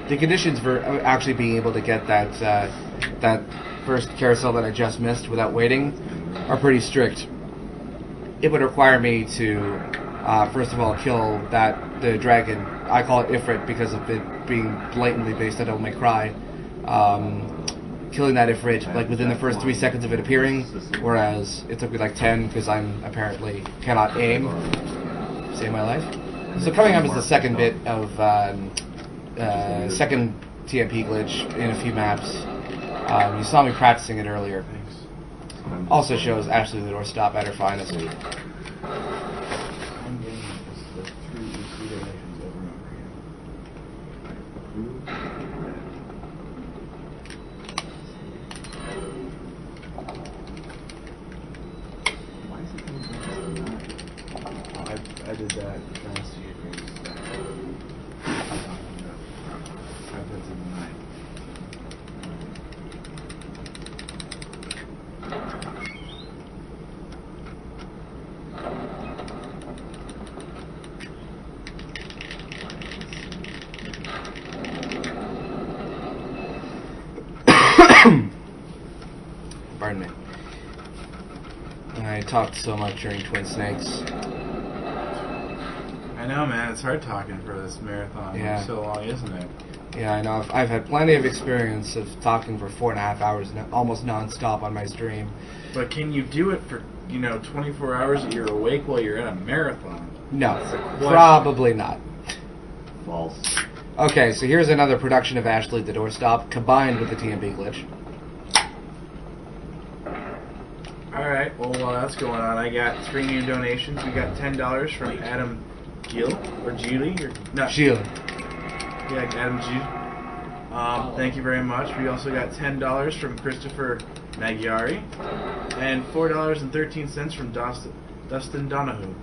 The conditions for actually being able to get that that first carousel that I just missed without waiting are pretty strict. It would require me to, first of all, kill the dragon. I call it Ifrit because of it being blatantly based on Devil May Cry. Killing that Ifrit like within the first 3 seconds of it appearing, whereas it took me like 10 because I'm apparently cannot aim. Save my life. So coming up is the second bit of second TMP glitch in a few maps. You saw me practicing it earlier. Also shows Ashley the doorstop at her finest. I'm getting the true receipt emissions over and over again. Why is it coming back as a 9? I did that trying to see if it was I put it in 9. Pardon me. I talked so much during Twin Snakes. I know, man. It's hard talking for this marathon. Yeah. It's so long, isn't it? Yeah, I know. I've had plenty of experience of talking for 4.5 hours, almost non-stop on my stream. But can you do it for 24 hours that you're awake while you're in a marathon? No, That's the question. probably not. False. Okay, so here's another production of Ashley the Doorstop combined with the TMP glitch. Alright, well, while that's going on, I got 3 new donations. We got $10 from Adam Gill, or Geely, or not. Shield. Yeah, Adam G. Thank you very much. We also got $10 from Christopher Magyari, and $4.13 from Dustin Donahue.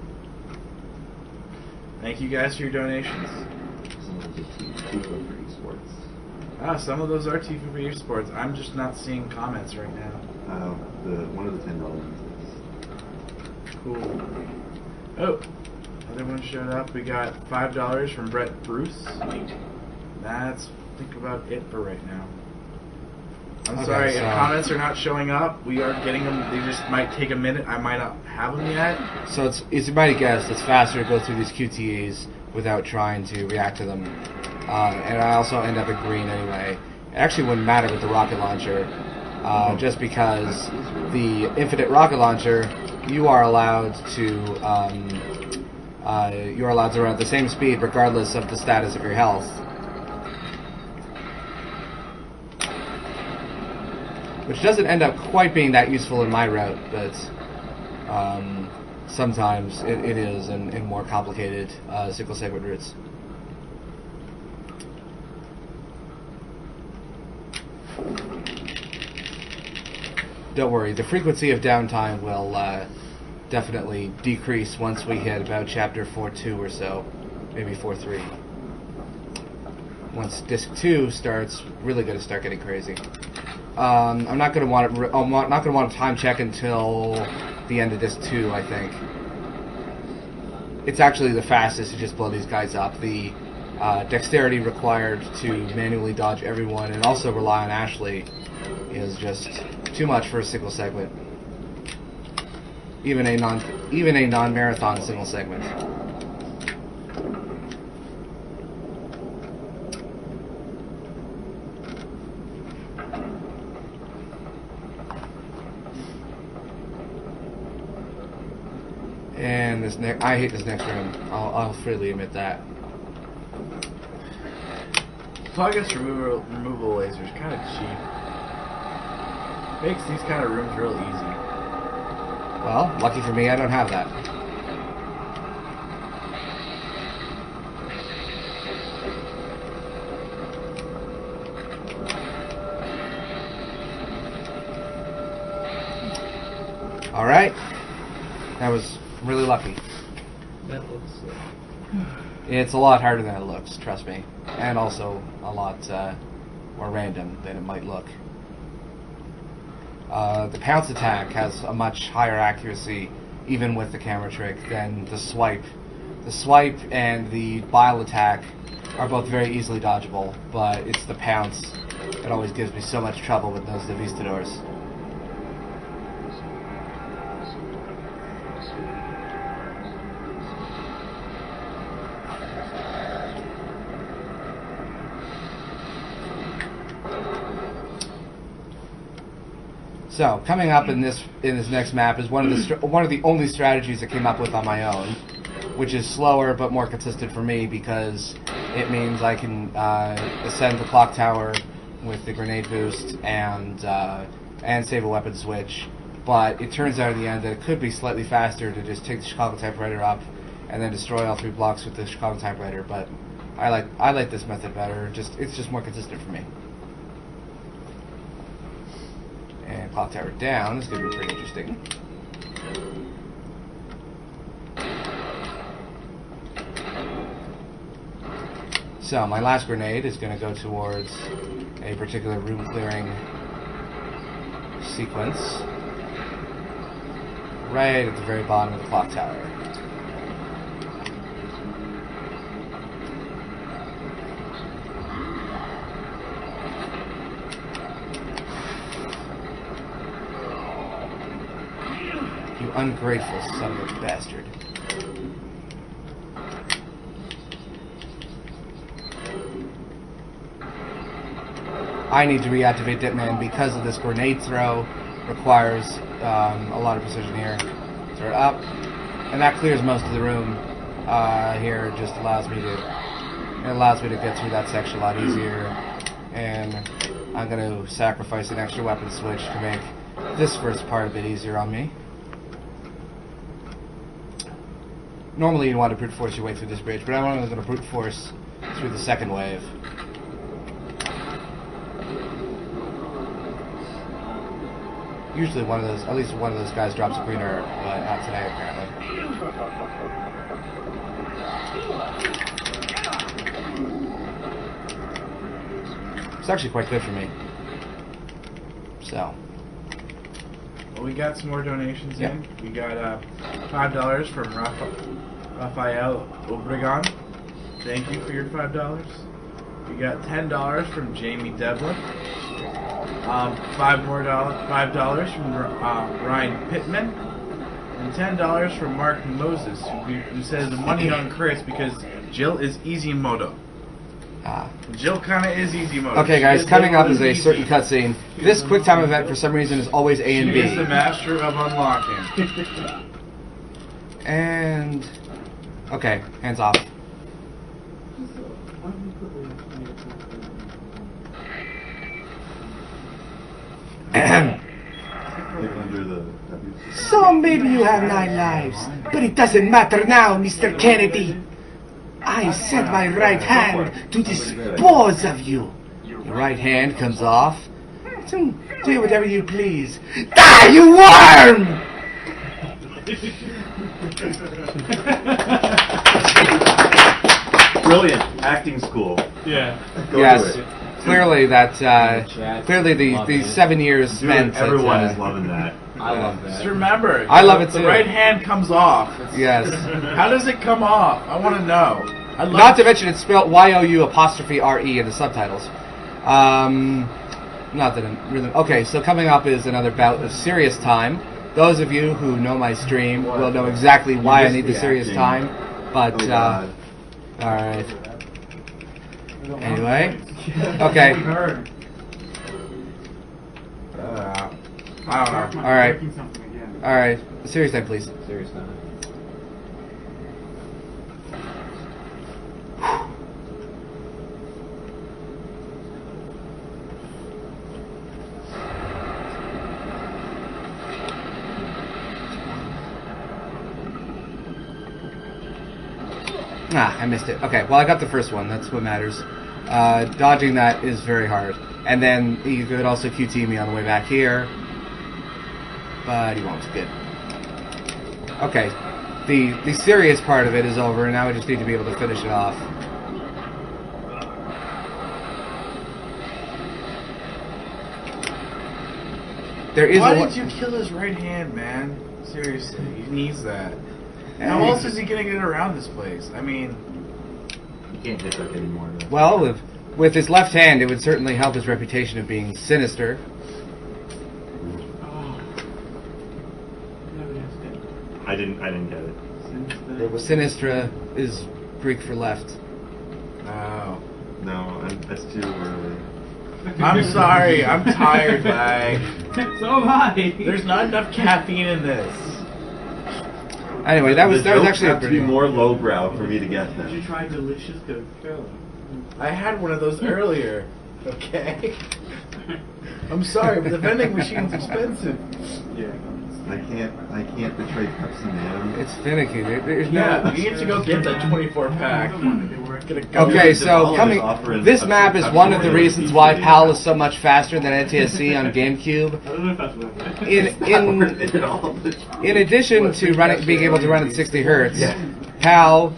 Thank you guys for your donations. Some of those are Tifa for esports. Some of those are Tifa for esports. I'm just not seeing comments right now. One of the $10 ones Cool. Oh, another one showed up. We got $5 from Brett Bruce. That's, I think, about it for right now. I'm Okay, sorry, so- if comments are not showing up, we are getting them. They just might take a minute. I might not have them yet. So it's you might guess it's faster to go through these QTEs without trying to react to them. And I also end up at green anyway. It actually wouldn't matter with the rocket launcher, just because the infinite rocket launcher, you are allowed to run at the same speed regardless of the status of your health. Which doesn't end up quite being that useful in my route, but sometimes it is in more complicated single segment routes. Don't worry, the frequency of downtime will definitely decrease once we hit about chapter 4.2 or so, maybe 4.3. Once disc 2 starts, really going to start getting crazy. I'm not going to want to. I'm not going to want to time check until the end of disc 2. I think it's actually the fastest to just blow these guys up. The dexterity required to manually dodge everyone and also rely on Ashley is just too much for a single segment. Even a non-marathon single segment. And this I hate this next room. I'll freely admit that. Targus removal laser is kind of cheap. Makes these kind of rooms real easy. Well, lucky for me, I don't have that. All right, that was really lucky. That looks. It's a lot harder than it looks, trust me, and also a lot more random than it might look. The pounce attack has a much higher accuracy, even with the camera trick, than the swipe. The swipe and the bile attack are both very easily dodgeable, but it's the pounce that always gives me so much trouble with those Devistadors. So, coming up in this next map is one of the only strategies I came up with on my own, which is slower but more consistent for me because it means I can ascend the clock tower with the grenade boost and save a weapon switch. But it turns out in the end that it could be slightly faster to just take the Chicago typewriter up and then destroy all 3 blocks with the Chicago typewriter. But I like this method better. It's just more consistent for me. And clock tower down is going to be pretty interesting. So my last grenade is going to go towards a particular room clearing sequence right at the very bottom of the clock tower. You ungrateful son of a bastard. I need to reactivate Ditman because of this grenade throw. Requires a lot of precision here. Throw it up, and that clears most of the room here. It just allows me to get through that section a lot easier. And I'm going to sacrifice an extra weapon switch to make this first part a bit easier on me. Normally you want to brute force your way through this bridge, but I'm only going to brute force through the second wave. Usually one of those, at least one of those guys drops a green herb, but not today apparently. It's actually quite good for me. So. Well, we got some more donations Yep. in. We got $5 from Rafael Obregon. Thank you for your $5. We got $10 from Jamie Devlin. $5 from Ryan Pittman. And $10 from Mark Moses, who says money on Chris because Jill is easy moto. Jill kind of is easy mode. Okay, guys, coming up is a certain cutscene. This QuickTime event, for some reason, is always A and She is the B. master of unlocking. And... okay, hands off. Under the So maybe you have 9 lives, but it doesn't matter now, Mr. Kennedy. I set my right hand to dispose of you. Your right hand comes off. So do whatever you please. Die, you worm! Brilliant acting school. Yeah. Go Yes, to it. clearly clearly the 7 years Dude, spent. everyone at, is loving that. I love that. Just remember, I love it the too. right hand comes off. Yes. How does it come off? I want to know. I love Not to mention it's spelled Y-O-U''RE in the subtitles. Not that I'm really... okay, so coming up is another bout of serious time. Those of you who know my stream will know exactly why I missed need the the serious acting. time. But, Oh, God. alright. Anyway. Okay. I don't know. Alright. Alright. Serious time, please. Serious time. Ah, I missed it. Okay, well I got the first one. That's what matters. Dodging that is very hard. And then you could also QT me on the way back here. But he won't. Good. Okay. The serious part of it is over, and now we just need to be able to finish it off. There is Why a... did you kill his right hand, man? Seriously, he needs that. How else is he gonna get around this place? I mean, You can't hit that anymore. Though. Well, with his left hand, it would certainly help his reputation of being sinister. I didn't get it. Sinistra is Greek for left. oh. No, that's too early. I'm sorry, I'm tired, lag. So am I. There's not enough caffeine in this. Anyway, that was The jokes actually a have to be pretty... more lowbrow for me to get Did you them. try delicious Coca-Cola? I had one of those earlier. Okay. I'm sorry, but the vending machine's expensive. Yeah. I can't betray Pepsi Man. It's finicky. There's Yeah, no... you need to go get that 24 pack. Get a Okay, Dude, so Devolve coming... is offering This a map is Pepsi one of the Man reasons easily. why PAL is so much faster than NTSC on GameCube. I don't know if that's worth it. It's not worth it at all. In addition to being able to run at 60 hertz, Yeah. PAL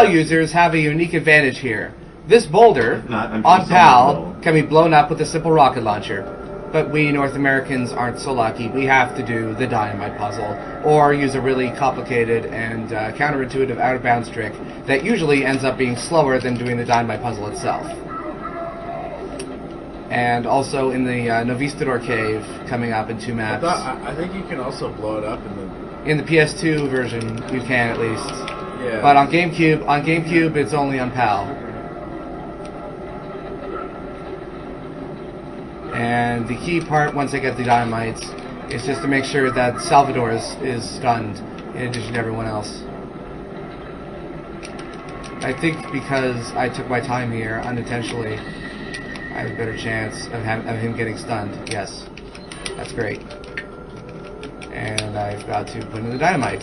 users have a unique advantage here. This boulder If not, I'm on just PAL someone can be blown up with a simple rocket launcher. But we North Americans aren't so lucky. We have to do the dynamite puzzle, or use a really complicated and counterintuitive out-of-bounds trick that usually ends up being slower than doing the dynamite puzzle itself. And also in the Novistador Cave, coming up in 2 maps. I think you can also blow it up in the... In the PS2 version, you can at least. Yeah. But on GameCube, it's only on PAL. And the key part, once I get the dynamites, is just to make sure that Salvador is stunned, in addition to everyone else. I think because I took my time here unintentionally, I have a better chance of him getting stunned. Yes. That's great. And I forgot to put in the dynamite.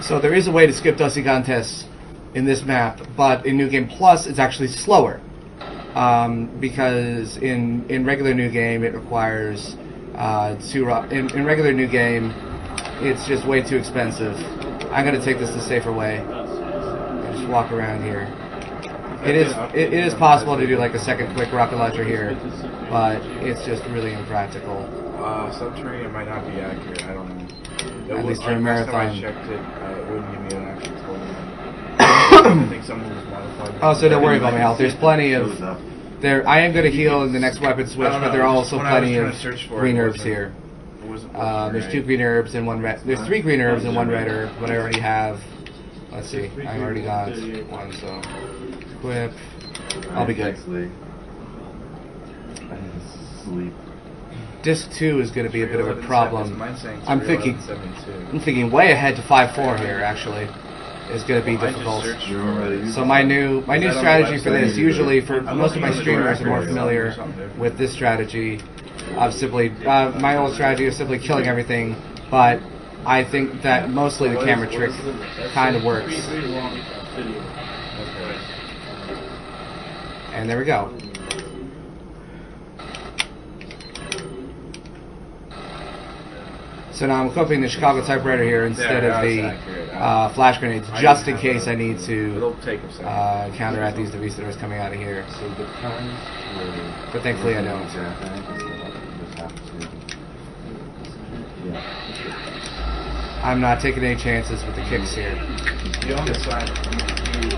So there is a way to skip Dusty contests in this map, but in New Game Plus it's actually slower. Because in regular New Game it requires in regular New Game it's just way too expensive. I'm gonna take this the safer way. Just walk around here. It is possible to do like a second quick rocket launcher here, but it's just really impractical. Subterranean might not be accurate. I don't know. At least for a last time marathon. I checked it, it wouldn't give me an actual total. I think someone was modifying. Oh, so don't worry about my health. There's plenty of there. I am going to heal in the next weapon switch, but there are also plenty of green herbs here. There's 2 green herbs and 1 red. There's 3 green herbs and 1 red herb, but I already have. Let's see. I already got 1, so equip. I'll be good. I need to sleep. Disc 2 is going to be a bit of a problem. I'm thinking 311.72. way ahead to 5-4 here. Actually, is going to be difficult. So my new strategy for this, usually for most of my streamers are more familiar with this strategy. Of simply my old strategy is simply killing everything, but I think that mostly the camera trick kind of works. And there we go. So now I'm equipping the Chicago typewriter here instead of the flash grenades, just in case I need to It'll take a second. counteract these visitors coming out of here. So the times were... But thankfully I don't. Yeah. I'm not taking any chances with the kicks here. You don't assign it. You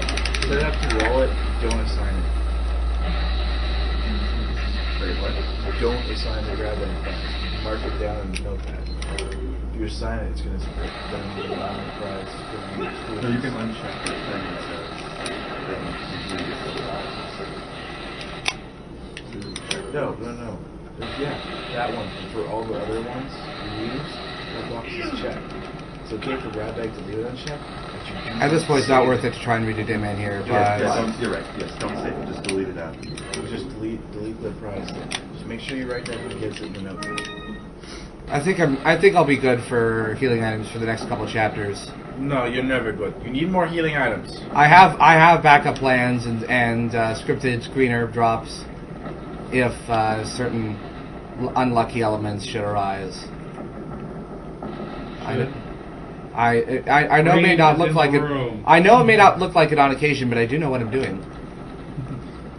set up to roll it, don't assign it. Wait, what? Don't assign the grab any prize. Mark it down in the notepad. If you assign it, it's going to then the prize. So you can uncheck the thing that says No. Yeah, that one. For all the other ones you use, that box is checked. So okay for grab bag to leave it unchecked. At this point, it's not worth it to try and read a dim in here. you're right. Yes, don't save it. Just delete it out. Just delete the prize. Just make sure you write down who gets it in the notepad. I think I'll be good for healing items for the next couple chapters. No, you're never good. You need more healing items. I have backup plans and scripted green herb drops if certain unlucky elements should arise. I know it may not look like it. I know it may not look like it on occasion, but I do know what I'm doing.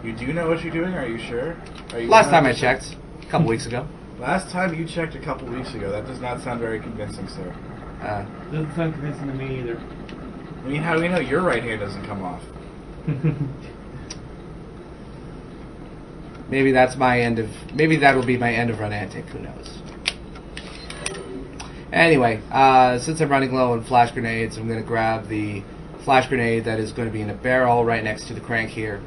You do know what you're doing? Are you sure? Are you Last time I checked, a couple weeks ago. Last time you checked a couple weeks ago. That does not sound very convincing, sir. Doesn't sound convincing to me either. I mean, how do we know your right hand doesn't come off? Maybe that's my end of. Maybe that'll be my end of Runantic. Who knows? Anyway, since I'm running low on flash grenades, I'm going to grab the flash grenade that is going to be in a barrel right next to the crank here.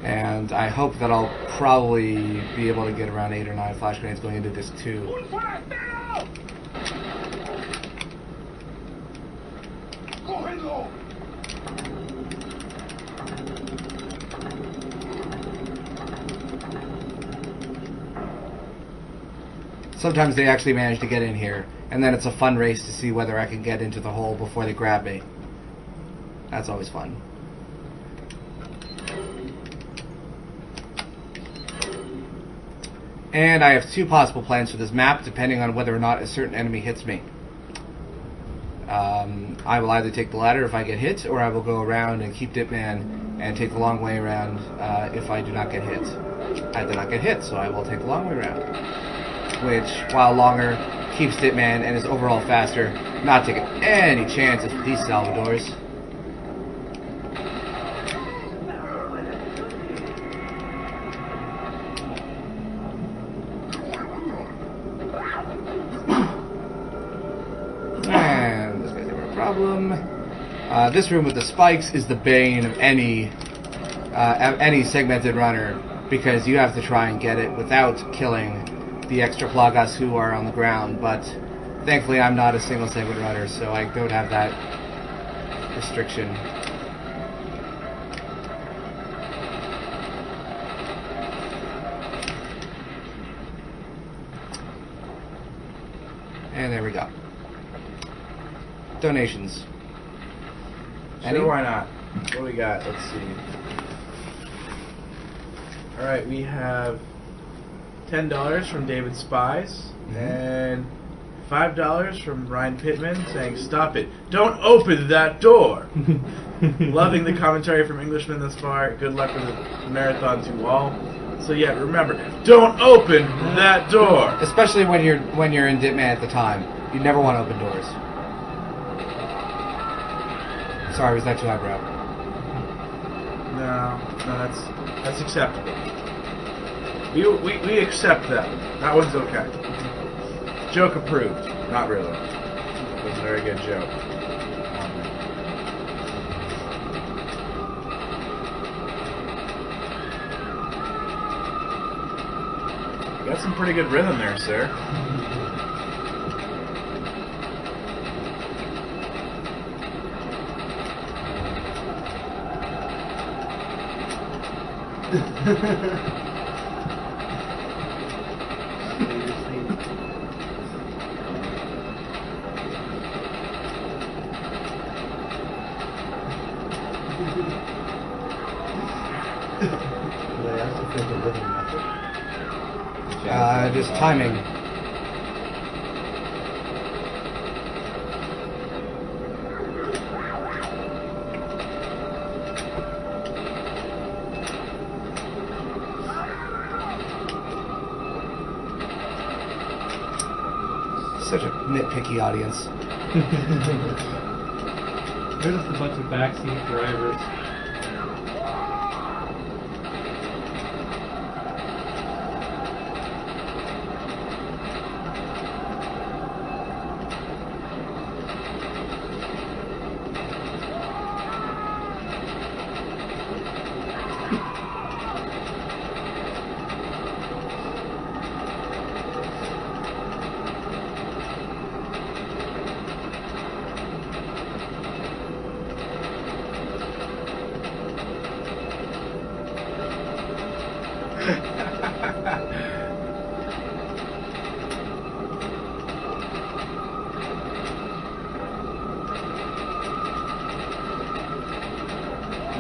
And I hope that I'll probably be able to get around 8 or 9 flash grenades going into disc 2. Sometimes they actually manage to get in here, and then it's a fun race to see whether I can get into the hole before they grab me. That's always fun. And I have 2 possible plans for this map, depending on whether or not a certain enemy hits me. I will either take the ladder if I get hit, or I will go around and keep Dipman and take the long way around if I do not get hit. I did not get hit, so I will take the long way around. Which, while longer, keeps Dipman and is overall faster, not taking any chances with these Salvadors. And this guy's never a problem. This room with the spikes is the bane of any segmented runner, because you have to try and get it without killing the extra plagas who are on the ground, but Thankfully, I'm not a single segment runner, so I don't have that restriction. And there we go. Donations. Sure, why not? What do we got? Let's see. Alright, we have $10 from David Spies and $5 from Ryan Pittman saying, "Stop it. Don't open that door." Loving the commentary from Englishman thus far. Good luck with the marathon to all. So yeah, remember, don't open that door. Especially when you're in Ditman at the time. You never want to open doors. Sorry, was that too highbrow? No, that's acceptable. We accept that. That one's okay. Joke approved. Not really. It was a very good joke. You got some pretty good rhythm there, sir. Just timing. Such a nitpicky audience. They're just a bunch of backseat drivers.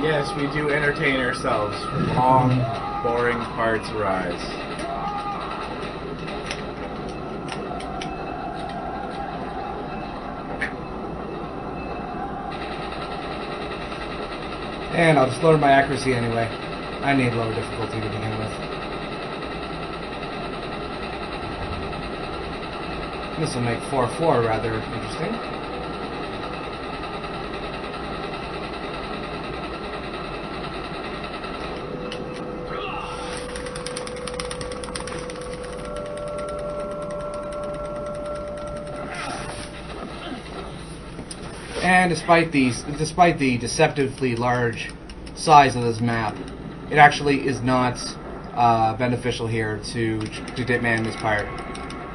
Yes, we do entertain ourselves. Long, boring parts rise. And I'll just lower my accuracy anyway. I need lower difficulty to begin with. This will make 4-4 rather interesting. And despite the deceptively large size of this map, it actually is not beneficial here to Ditman this part.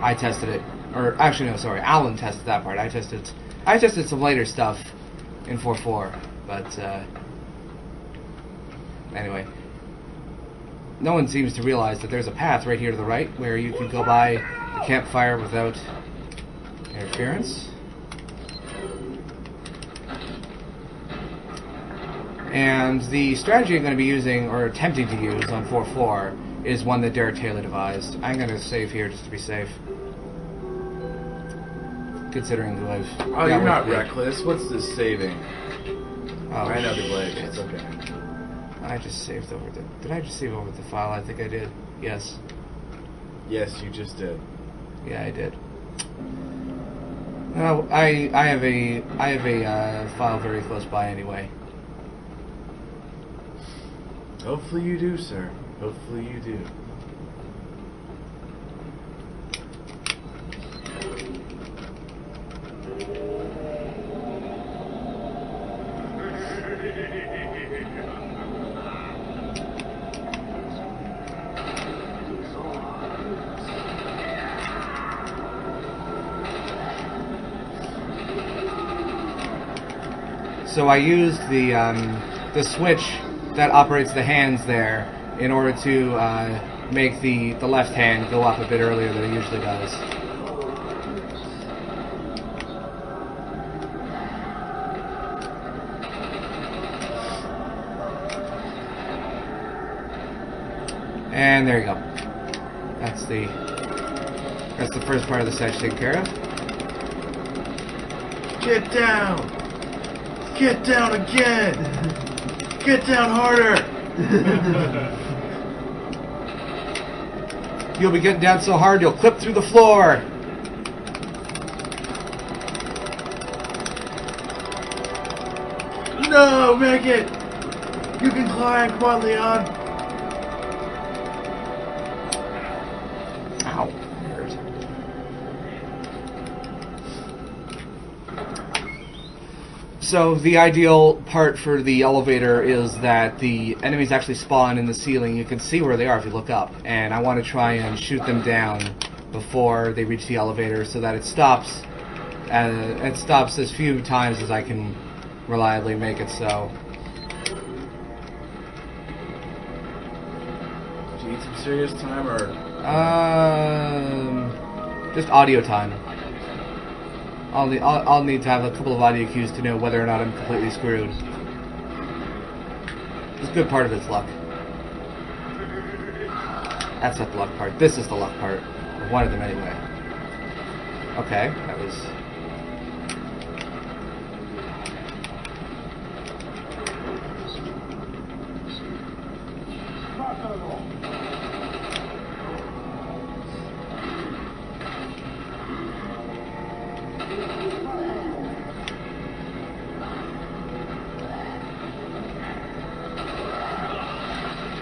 I tested it, or actually no, sorry, Alan tested that part. I tested some later stuff in 4.4, but anyway, no one seems to realize that there's a path right here to the right where you can go by the campfire without interference. And the strategy I'm going to be using, or attempting to use, on 4.4 is one that Derek Taylor devised. I'm going to save here just to be safe. Considering who I've... Oh, you're not reckless. What's this saving? Oh, I know the glitch. It's okay. I just saved over the... Did I just save over the file? I think I did. Yes. Yes, you just did. Yeah, I did. No, I have a file very close by anyway. Hopefully you do, sir. Hopefully you do. So I used the switch that operates the hands there in order to make the left hand go up a bit earlier than it usually does. And there you go. That's the first part of the section taken care of. Get down! Get down again! Get down harder! You'll be getting down so hard you'll clip through the floor. No, make it! You can climb, come on, Leon! Ow. So the ideal part for the elevator is that the enemies actually spawn in the ceiling. You can see where they are if you look up, and I want to try and shoot them down before they reach the elevator so that it stops as few times as I can reliably make it so. Do you need some serious time or? Just audio time. I'll need to have a couple of audio cues to know whether or not I'm completely screwed. This good part of it's luck. That's not the luck part. This is the luck part. Or one of them anyway. Okay, that was...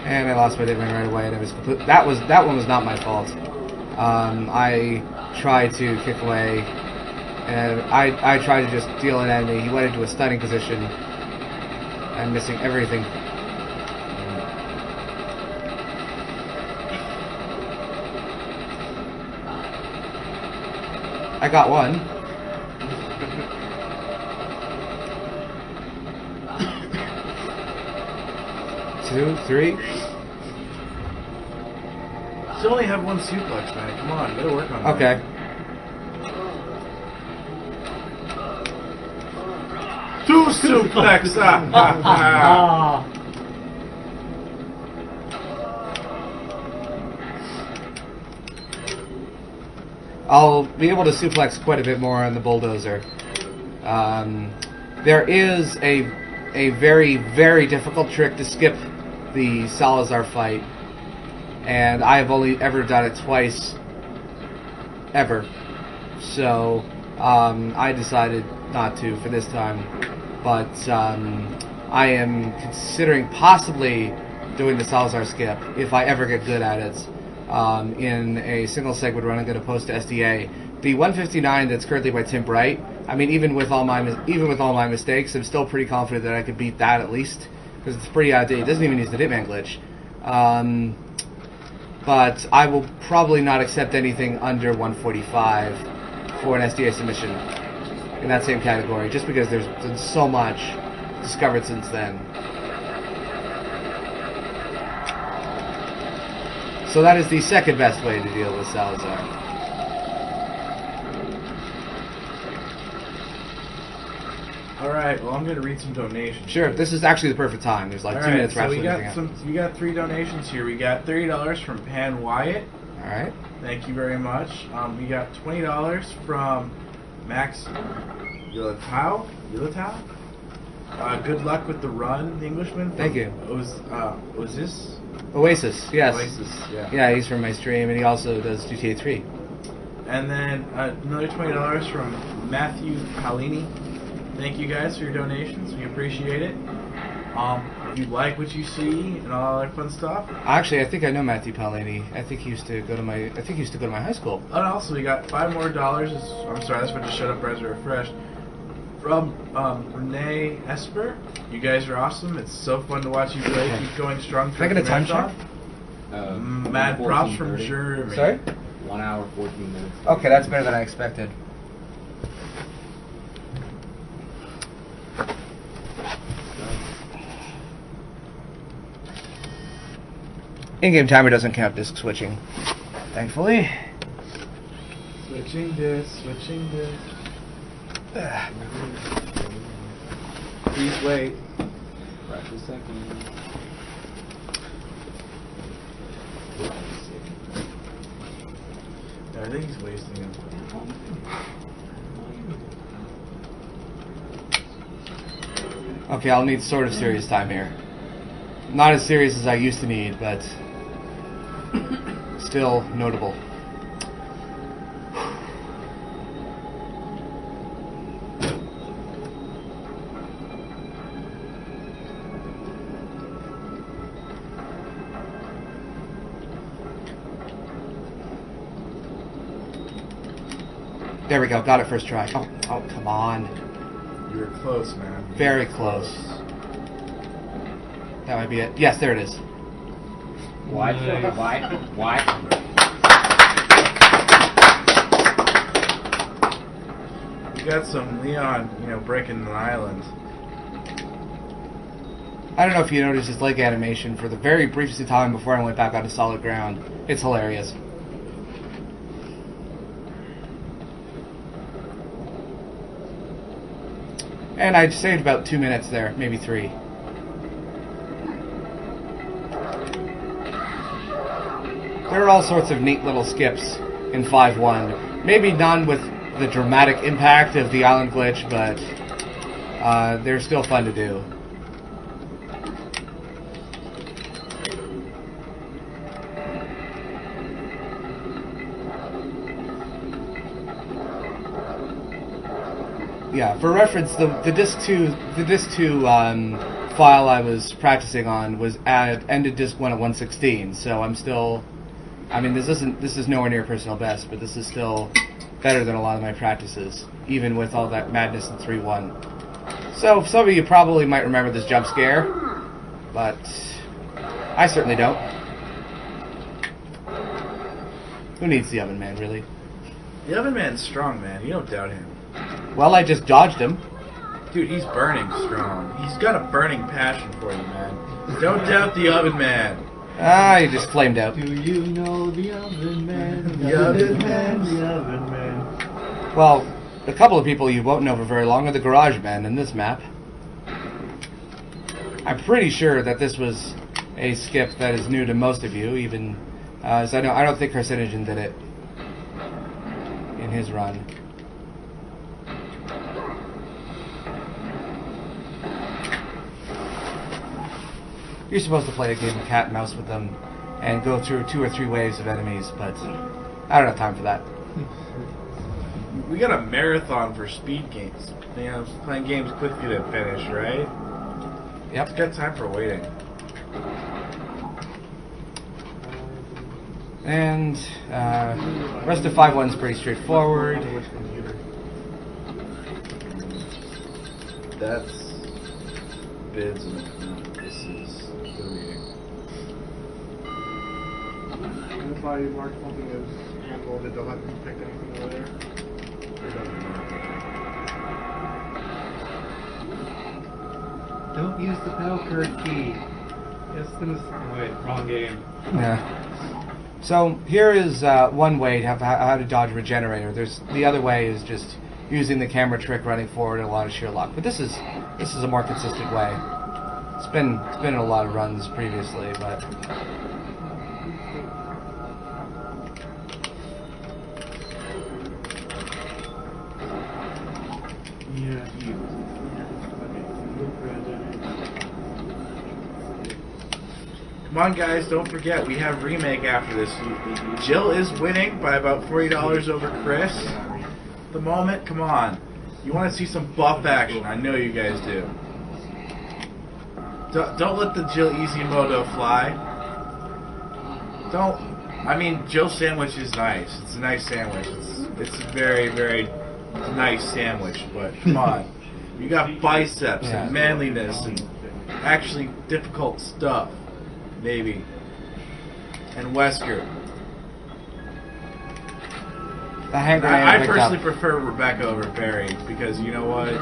And I lost my deadman right away, and it was that one was not my fault. I tried to kick away, and I tried to just deal an enemy. He went into a stunning position. I'm missing everything. I got one. Two, three. You only have one suplex, man. Come on, you gotta work on that. Okay. Two suplex! Ah. I'll be able to suplex quite a bit more on the bulldozer. There is a very, very difficult trick to skip the Salazar fight, and I've only ever done it twice, ever. So I decided not to for this time, but I am considering possibly doing the Salazar skip if I ever get good at it. In a single segment run I'm going to post to SDA. The 159 that's currently by Tim Bright, I mean, even with all my mistakes, I'm still pretty confident that I could beat that at least, because it's pretty outdated. It doesn't even use the Hitman glitch. But I will probably not accept anything under 145 for an SDA submission in that same category, just because there's been so much discovered since then. So that is the second best way to deal with Salazar. Alright, well I'm gonna read some donations. Sure, this is actually the perfect time. There's like 2 minutes for so we absolutely got we got 3 donations here. We got $30 from Pan Wyatt. Alright. Thank you very much. We got $20 from Max Yulatow. Good luck with the run, Theenglishman. Thank you. Was this? Oasis, yes. Oasis, yeah. Yeah, he's from my stream, and he also does GTA 3. And then another $20 from Matthew Palini. Thank you guys for your donations. We appreciate it. If you like what you see and all that fun stuff. Actually, I think I know Matthew Palini. I think he used to go to my high school. And also, we got $5 more. I'm sorry, that's what just shut up as I refreshed. From Renee Esper. You guys are awesome. It's so fun to watch you play. Keep going strong. Can I get a time check? Mad props from Jeremy. Sorry? 1 hour, 14 minutes. Okay, that's better than I expected. In-game timer doesn't count disc switching, thankfully. Switching disc, switching disc. Please wait. Practice second. I think he's wasting him. Okay, I'll need sort of serious time here. Not as serious as I used to need, but still notable. There we go, got it first try. Oh, come on. You were close, man. Very close. That might be it. Yes, there it is. Why? You got some Leon, breaking an island. I don't know if you noticed his leg animation for the very briefest time before I went back onto solid ground. It's hilarious. And I saved about 2 minutes there, maybe 3. There are all sorts of neat little skips in 5.1. Maybe none with the dramatic impact of the island glitch, but they're still fun to do. Yeah, for reference, the disc 2 file I was practicing on was ended disc 1 at 116. So I'm still, I mean, this is nowhere near personal best, but this is still better than a lot of my practices, even with all that madness in 3.1. So some of you probably might remember this jump scare, but I certainly don't. Who needs the Oven Man, really? The Oven Man's strong, man. You don't doubt him. Well, I just dodged him. Dude, he's burning strong. He's got a burning passion for you, man. Don't doubt the Oven Man. Ah, you just flamed out. Do you know the Oven Man? The Oven Man. The Oven Man. Well, a couple of people you won't know for very long are the Garage Men in this map. I'm pretty sure that this was a skip that is new to most of you, even as I don't think Carcinogen did it in his run. You're supposed to play a game of cat and mouse with them and go through 2 or 3 waves of enemies, but I don't have time for that. We got a marathon for speed games. Playing games quickly to finish, right? Yep. It's got time for waiting. And rest of 5.1 is pretty straightforward. That's bids and this is the reading. If I mark something as handled, it don't have to pick anything over there. Don't use the bell curve key. Yes, wait, wrong game. Yeah. So here is one way to how to dodge Regenerator. The other way is just using the camera trick, running forward, and a lot of sheer luck. But this is a more consistent way. It's been in a lot of runs previously, but Yeah. Come on, guys, don't forget, we have remake after this. Jill is winning by about $40 over Chris. The moment, come on. You want to see some buff action, I know you guys do. Don't let the Jill Easy Moto fly. Jill's sandwich is nice. It's a nice sandwich. It's a very, very nice sandwich, but come on. You got biceps and manliness and actually difficult stuff. Maybe. And Wesker. the hand grenade I picked personally up. prefer Rebecca over Barry because you know what?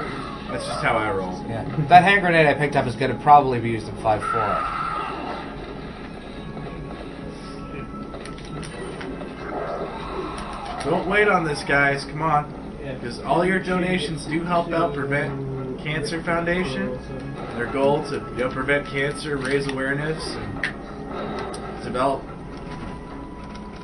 That's just how I roll. Yeah, that hand grenade I picked up is going to probably be used in 5.4. Don't wait on this, guys. Come on. Because all your donations do help out Prevent Cancer Foundation. Their goal to prevent cancer, raise awareness, and develop.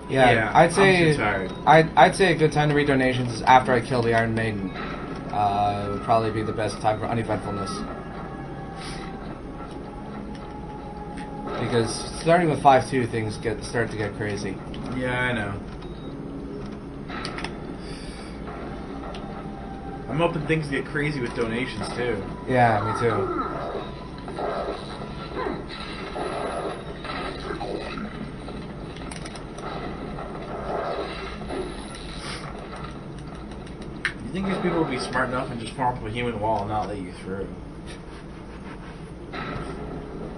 Yeah, I'd say I'm too tired. I'd say a good time to read donations is after I kill the Iron Maiden. It would probably be the best time for uneventfulness. Because starting with 5-2, things start to get crazy. Yeah, I know. I'm hoping things get crazy with donations too. Yeah, me too. You think these people will be smart enough and just form up a human wall and not let you through?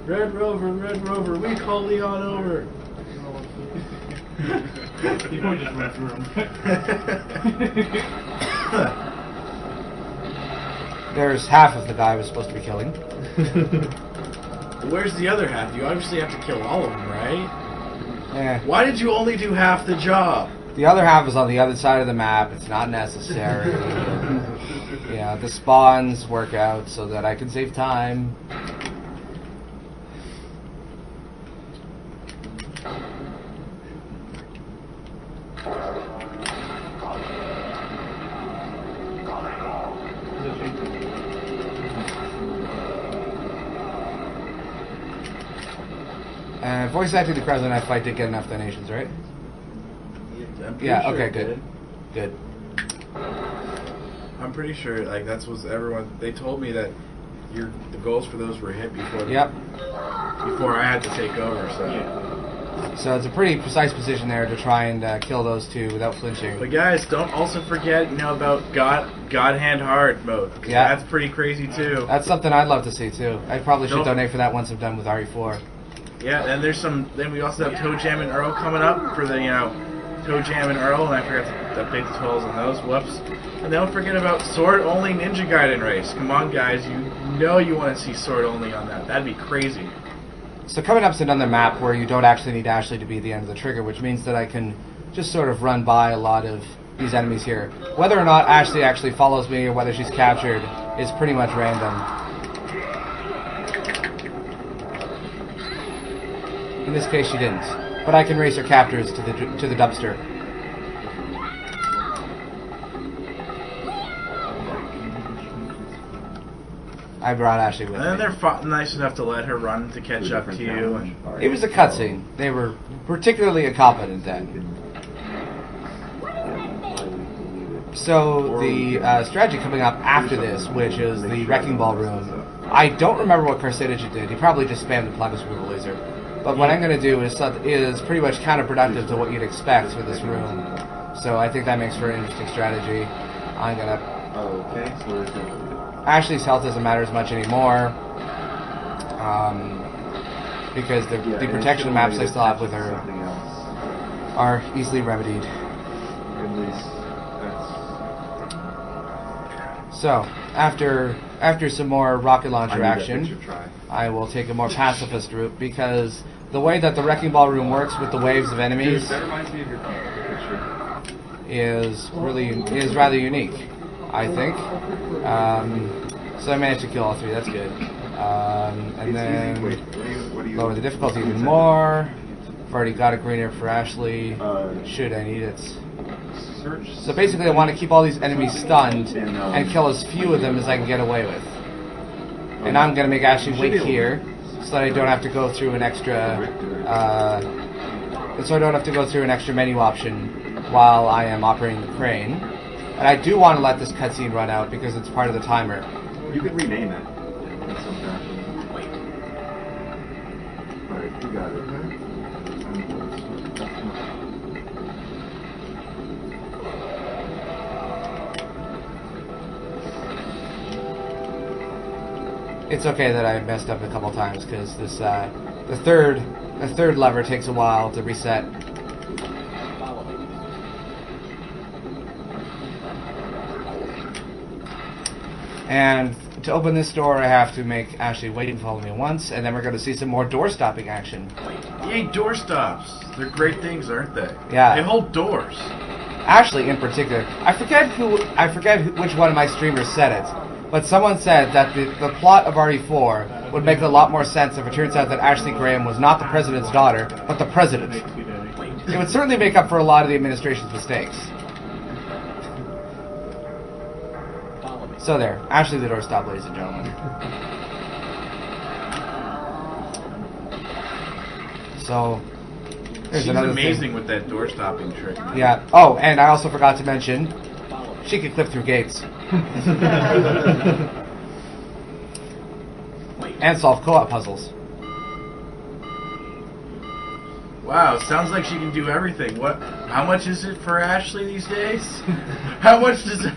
Red Rover, we call Leon over. You probably just run through them. There's half of the guy I was supposed to be killing. Where's the other half? You obviously have to kill all of them, right? Yeah. Why did you only do half the job? The other half is on the other side of the map. It's not necessary. Yeah, the spawns work out so that I can save time. Voice acting the Krasnov Knife fight did get enough donations, right? I'm pretty Yeah, sure okay, it good. did. Good. I'm pretty sure, like, that's what everyone. They told me that the goals for those were hit before. Yep. Before I had to take over, so. So it's a pretty precise position there to try and kill those two without flinching. But guys, don't also forget, about God Hand Hard mode. 'Cause Yeah. That's pretty crazy too. That's something I'd love to see too. I probably should Don't- donate for that once I'm done with RE4. Yeah, and then we also have Toe Jam and Earl coming up for the, Toe Jam and Earl, and I forgot to update the totals on those. Whoops. And don't forget about Sword Only Ninja Gaiden Race. Come on, guys, you want to see Sword Only on that. That'd be crazy. So coming up is another map where you don't actually need Ashley to be at the end of the trigger, which means that I can just sort of run by a lot of these enemies here. Whether or not Ashley actually follows me or whether she's captured is pretty much random. In this case, she didn't. But I can race her captors to the dumpster. I brought Ashley with And then me. they're nice enough to let her run to catch up to you. And It was a cutscene. They were particularly incompetent then. So the strategy coming up after this, which is the Wrecking Ball room, I don't remember what Carsadage did. He probably just spammed the Plagas Removal Laser. But what I'm going to do is pretty much counterproductive to what you'd expect for this room. So I think that makes for an interesting strategy. I'm going to... Okay, so where's the... Ashley's health doesn't matter as much anymore. Because the protection maps I still have with her are easily remedied. At least that's... So, after some more rocket launcher I need that action, picture try. I will take a more pacifist route because the way that the Wrecking Ball room works with the waves of enemies Dude, that reminds me of your picture. is rather unique, I think. So I managed to kill all three. That's good. And then Wait, what do you lower the difficulty even more. I've already got a green air for Ashley. Should I need it? Search. So basically, I want to keep all these enemies stunned and kill as few of them as I can get away with. And I'm going to make Ashley wait here, so that I don't have to go through an extra, menu option while I am operating the crane. And I do want to let this cutscene run out because it's part of the timer. You could rename it in some fashion. Alright, you got it. It's okay that I messed up a couple times because this the third lever takes a while to reset. Follow me. And to open this door, I have to make Ashley wait and follow me once, and then we're going to see some more door stopping action. Yay, door stops. They're great things, aren't they? Yeah. They hold doors. Ashley in particular. I forget which one of my streamers said it, but someone said that the plot of RE4 would make a lot more sense if it turns out that Ashley Graham was not the president's daughter, but the president. It would certainly make up for a lot of the administration's mistakes. So there, Ashley the doorstop, ladies and gentlemen. So there's She's another amazing thing. with that door stopping trick. Yeah. Oh, and I also forgot to mention, she could clip through gates and solve co-op puzzles. Wow, sounds like she can do everything. What? How much is it for Ashley these days? How much does it?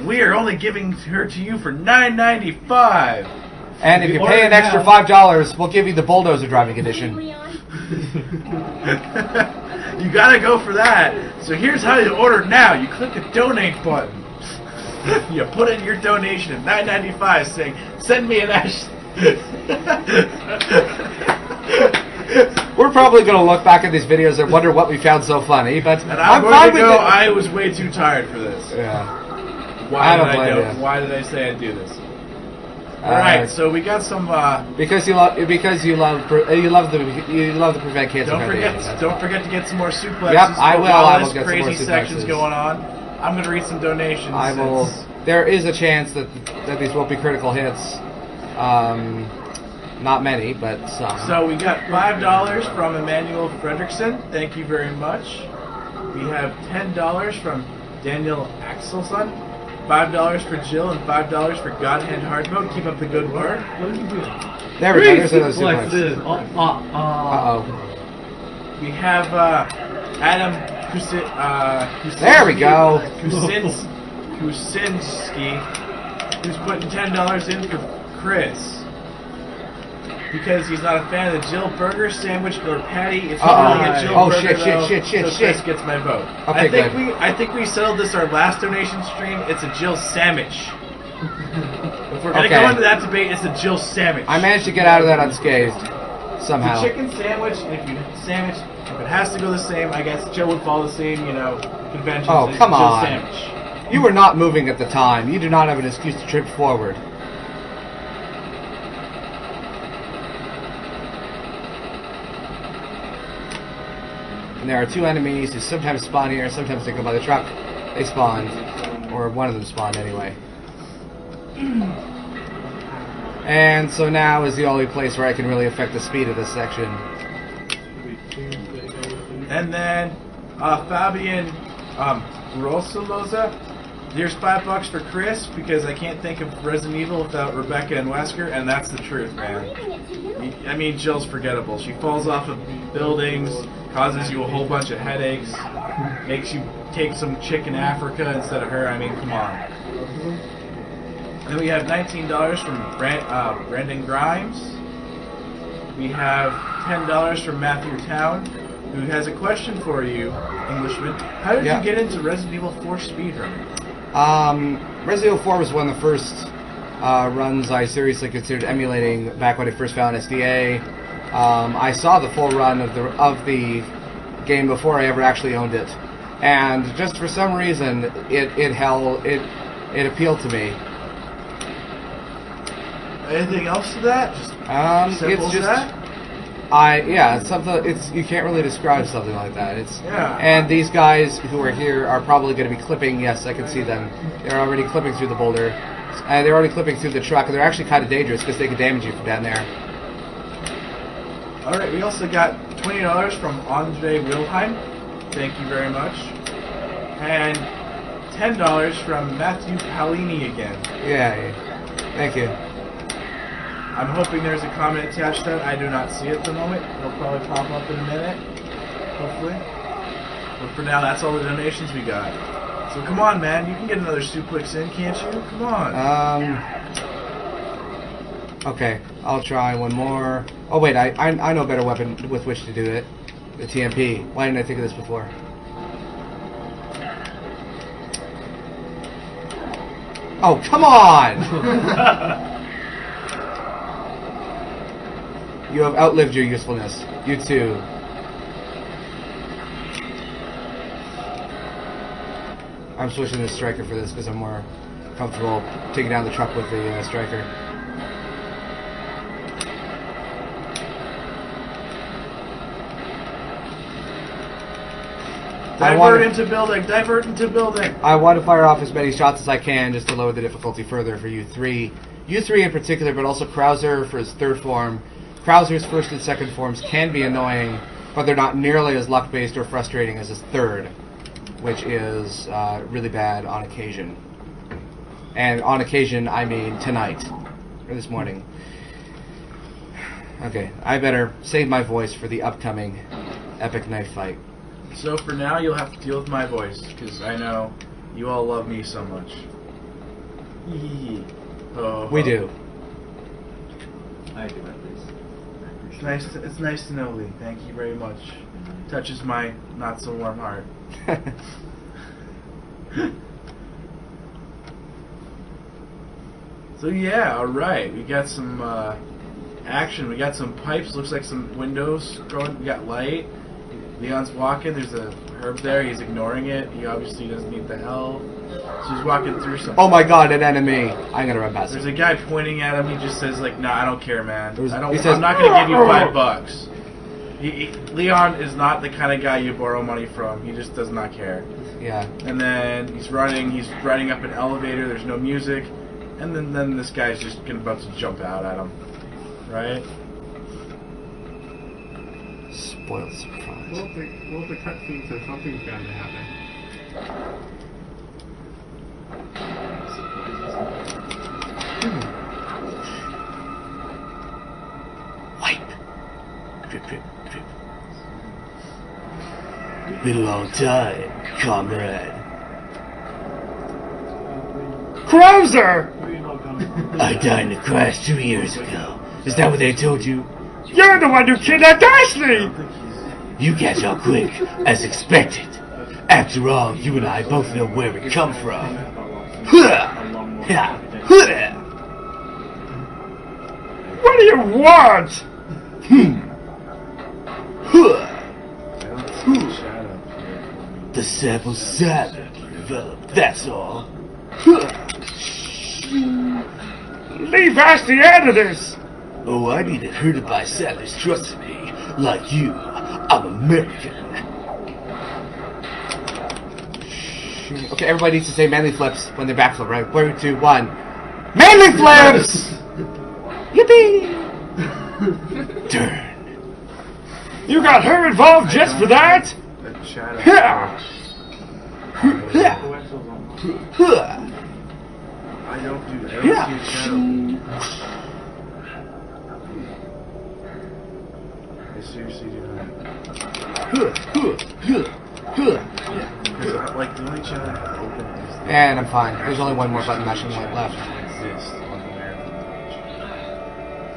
We are only giving her to you for $9.95. And if you pay an extra $5, we'll give you the bulldozer driving edition. You gotta go for that. So here's how you order now. You click the donate button. You put in your donation of $9.95 saying, send me an Ashley. We're probably going to look back at these videos and wonder what we found so funny, but And I'm fine going to with go, it. I was way too tired for this. Yeah. Why I don't did blame go? you. Why did I say I'd do this? Alright, so we got some because you love the Prevent Cancer Foundation. Don't forget to get some more suplexes. Yep, I will. While I will this get some more crazy section's suplexes. going on. I'm gonna read some donations. I will. There is a chance that these won't be critical hits. Not many, but some. So we got $5 from Emmanuel Fredrickson. Thank you very much. We have $10 from Daniel Axelson. $5 for Jill and $5 for Godhand Hardmode. Keep up the good work. What did you do? There we go. There's another suplex. Uh-oh. We have Adam There we go. Kusinski, who's putting $10 in for Chris. Because he's not a fan of the Jill Burger sandwich or patty. It's not really a Jill Burger, though, so Chris gets my vote. Okay, I think we settled this our last donation stream. It's a Jill sandwich. If we're gonna go into that debate, it's a Jill sandwich. I managed to get out of that unscathed somehow. The chicken sandwich, if it has to go the same, I guess Jill would follow the same, conventions. Oh, as come Jill on. Sandwich. You were not moving at the time. You do not have an excuse to trip forward. And there are two enemies who sometimes spawn here, sometimes they go by the truck. They spawned. Or one of them spawned anyway. And so now is the only place where I can really affect the speed of this section. And then Fabian Rosaloza, here's $5 for Chris because I can't think of Resident Evil without Rebecca and Wesker, and that's the truth, man. I mean, Jill's forgettable. She falls off of buildings, causes you a whole bunch of headaches, makes you take some chicken Africa instead of her. I mean, come on. Then we have $19 from Brandon Grimes. We have $10 from Matthew Town, who has a question for you, Englishman. How did you get into Resident Evil 4 speedrunning? Resident Evil 4 was one of the first runs I seriously considered emulating back when I first found SDA. I saw the full run of the game before I ever actually owned it, and just for some reason it appealed to me. Anything else to that? It's just that? it's something. You can't really describe something like that. Yeah. And these guys who are here are probably going to be clipping. Yes, I can see them. They're already clipping through the boulder, and they're already clipping through the truck. And they're actually kind of dangerous because they could damage you from down there. All right. We also got $20 from Andre Wilhelm. Thank you very much. And $10 from Matthew Paolini again. Yeah. Thank you. I'm hoping there's a comment attached to that. I do not see it at the moment. It'll probably pop up in a minute, hopefully. But for now, that's all the donations we got. So come on, man. You can get another suplex in, can't you? Come on. Okay, I'll try one more. Oh wait, I know a better weapon with which to do it. The TMP. Why didn't I think of this before? Oh, come on! You have outlived your usefulness. You too. I'm switching to striker for this because I'm more comfortable taking down the truck with the striker. Divert into building. Divert into building. I want to fire off as many shots as I can just to lower the difficulty further for you three. You three in particular, but also Krauser for his third form. Krauser's first and second forms can be annoying, but they're not nearly as luck-based or frustrating as his third, which is really bad on occasion. And on occasion, I mean tonight, or this morning. Okay, I better save my voice for the upcoming epic knife fight. So for now, you'll have to deal with my voice, because I know you all love me so much. Oh, We do. I do at least. It's nice to know, Lee. Thank you very much. Touches my not so warm heart. So yeah, all right. We got some action. We got some pipes. Looks like some windows going. We got light. Leon's walking. There's a herb there. He's ignoring it. He obviously doesn't need the help. So he's walking through some. Oh my god, an enemy! I'm gonna run past There's him. a guy pointing at him. He just says like, "Nah, I don't care, man. He I'm says, not gonna give you $5." Leon is not the kind of guy you borrow money from. He just does not care. Yeah. And then he's running. He's riding up an elevator. There's no music. And then this guy's just about to jump out at him. Right? Spoiled surprise. Well, if the cutscene says something's bound to happen. Wipe. Drip, drip, drip. Been a long time, comrade. Krauser! I died in a crash 2 years ago. Is that what they told you? You're the one who kidnapped Ashley! You catch on quick, as expected. After all, you and I both know where we come from. What do you want? The sample Saturn developed, that's all. Leave Ashley out of this! Oh, I needed her to buy Sadler's trust in me. Like you, I'm American. Okay, everybody needs to say manly flips when they backflip, right? 3, 2, 1. Manly flips! Yippee! Turn. You got her involved just for that? Yeah. I don't do that. I don't see a shadow. I seriously do not. Because like the only channel I have open is the And I'm fine. There's only one more button mashing left. exist on the American Watch.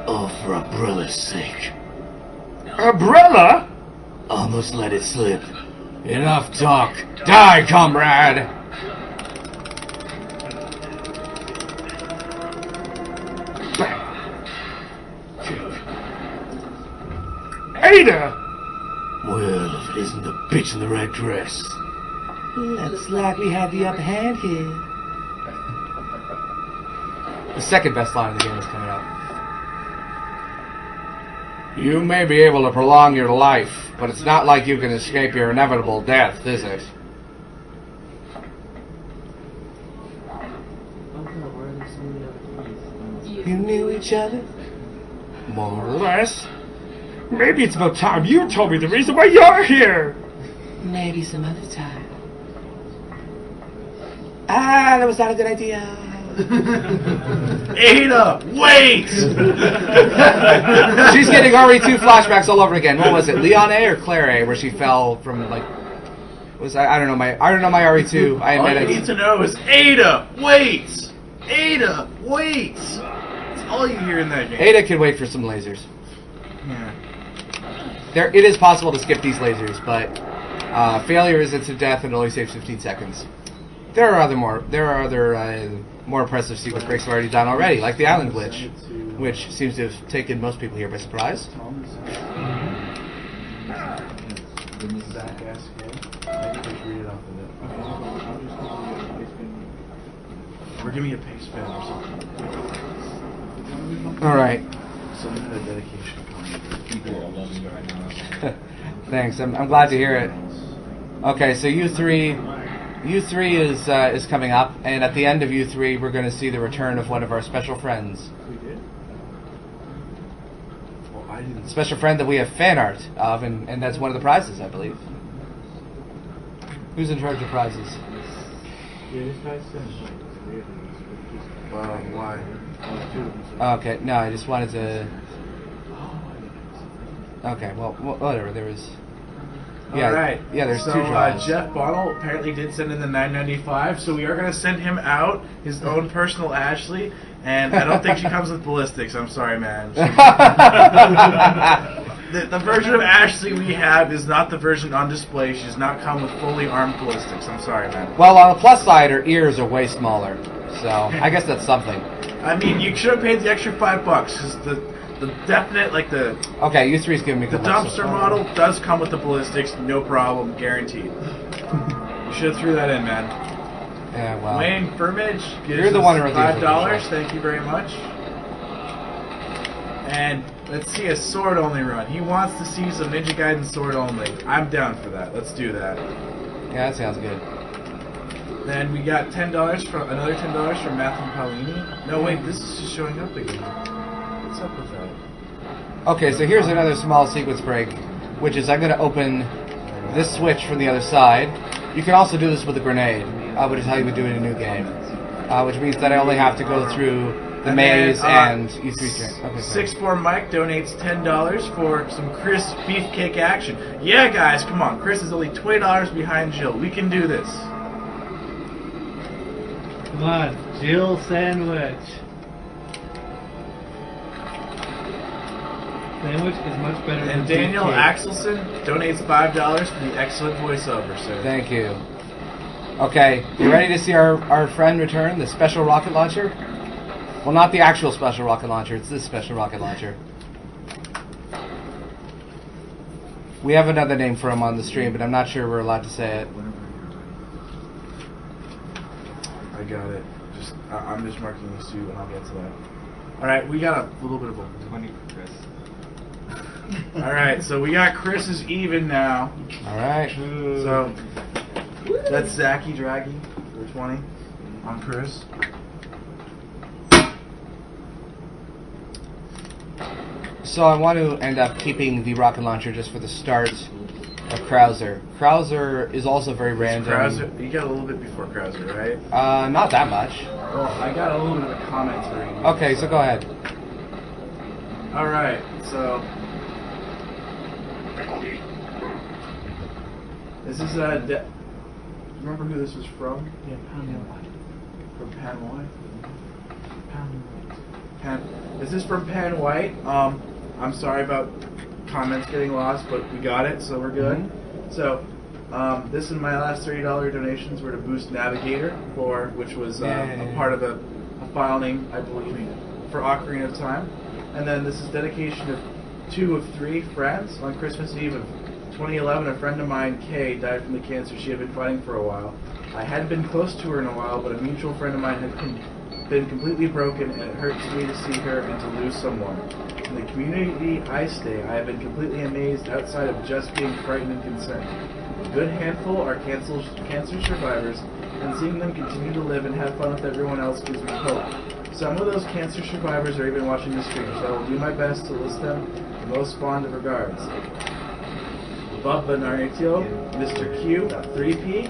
Oh, for Umbrella's sake. Umbrella? Almost let it slip. Enough talk. Die, comrade! Ada! Well, if it isn't the bitch in the red dress. Looks like we have the upper hand here. The second best line of the game is coming up. You may be able to prolong your life, but it's not like you can escape your inevitable death, is it? You knew each other? More or less. Maybe it's about time you told me the reason why you're here. Maybe some other time. Ah, that was not a good idea. Ada, wait! She's getting RE2 flashbacks all over again. What was it, Leon A or Claire A, where she fell from like? I don't know my RE2. I All admit you it. need to know is Ada, wait! Ada, wait! That's all you hear in that game. Ada can wait for some lasers. Yeah. It is possible to skip these lasers, but failure is instant death and it only saves 15 seconds. There are other more impressive sequence breaks I've already done already, like the island glitch, which seems to have taken most people here by surprise. Zach asked again. I can just read it off of it. Or give me a paste pen or something. All right. Some kind of dedication. Thanks. I'm glad to hear it. Okay, so U3 is coming up, and at the end of U3, we're going to see the return of one of our special friends. We did? Well, I didn't. Special friend that we have fan art of, and that's one of the prizes, I believe. Who's in charge of prizes? Why? Okay, no, I just wanted to. Okay, well, whatever. There was. Yeah, all right. Yeah, there's so, two draws. Jeff Bottle apparently did send in the $9.95, so we are going to send him out his own personal Ashley, and I don't think she comes with ballistics. I'm sorry, man. The version of Ashley we have is not the version on display. She does not come with fully armed ballistics. I'm sorry, man. Well, on the plus side, her ears are way smaller, so I guess that's something. I mean, you should have paid the extra $5 because the definite, like the Okay, U3's giving me the dumpster model does come with the ballistics, no problem, guaranteed. You should have threw that in, man. Yeah, well. Wayne Firmage gives You're the us one who wrote these $5. reviews. Thank you very much. And let's see a sword only run. He wants to see some Ninja Gaiden sword only. I'm down for that. Let's do that. Yeah, that sounds good. Then we got $10 from another $10 from Matthew Paulini. No, wait, this is just showing up again. What's up with that? Okay, so here's another small sequence break, which is I'm going to open this switch from the other side. You can also do this with a grenade, which is how you would do it in a new game. Which means that I only have to go through the maze and U3 train. Okay, sorry. 6'4" Mike donates $10 for some Chris beefcake action. Yeah, guys, come on. Chris is only $20 behind Jill. We can do this. Come on, Jill Sandwich. Sandwich is much better than And Daniel beefcake. Axelson donates $5 for the excellent voiceover, sir. Thank you. Okay, you ready to see our friend return, the special rocket launcher? Well, not the actual special rocket launcher, it's this special rocket launcher. We have another name for him on the stream, but I'm not sure we're allowed to say it. I got it. I'm just marking these two, and I'll get to that. All right, we got a little bit of a 20 for Chris. All right, so we got Chris is even now. All right. So that's Zachy Draggy for 20 on Chris. So I want to end up keeping the rocket launcher just for the start of Krauser. Krauser is also very random. Krauser, you got a little bit before Krauser, right? Not that much. Well, I got a little bit of a comment to read. Okay, so go ahead. All right, so this is remember who this was from? Yeah, From Pan White. This is from Pan White. I'm sorry about comments getting lost, but we got it, so we're good. Mm-hmm. So this and my last $30 donations were to Boost Navigator, which was a part of a file name, I believe, for Ocarina of Time. And then this is dedication of 2 of 3 friends. On Christmas Eve of 2011, a friend of mine, Kay, died from the cancer she had been fighting for a while. I hadn't been close to her in a while, but a mutual friend of mine had been completely broken, and it hurts me to see her and to lose someone. In the community I stay, I have been completely amazed outside of just being frightened and concerned. A good handful are cancer survivors, and seeing them continue to live and have fun with everyone else gives me hope. Some of those cancer survivors are even watching the stream, so I will do my best to list them the most fond of regards. Bubba Naruto, Mr. Q, 3P,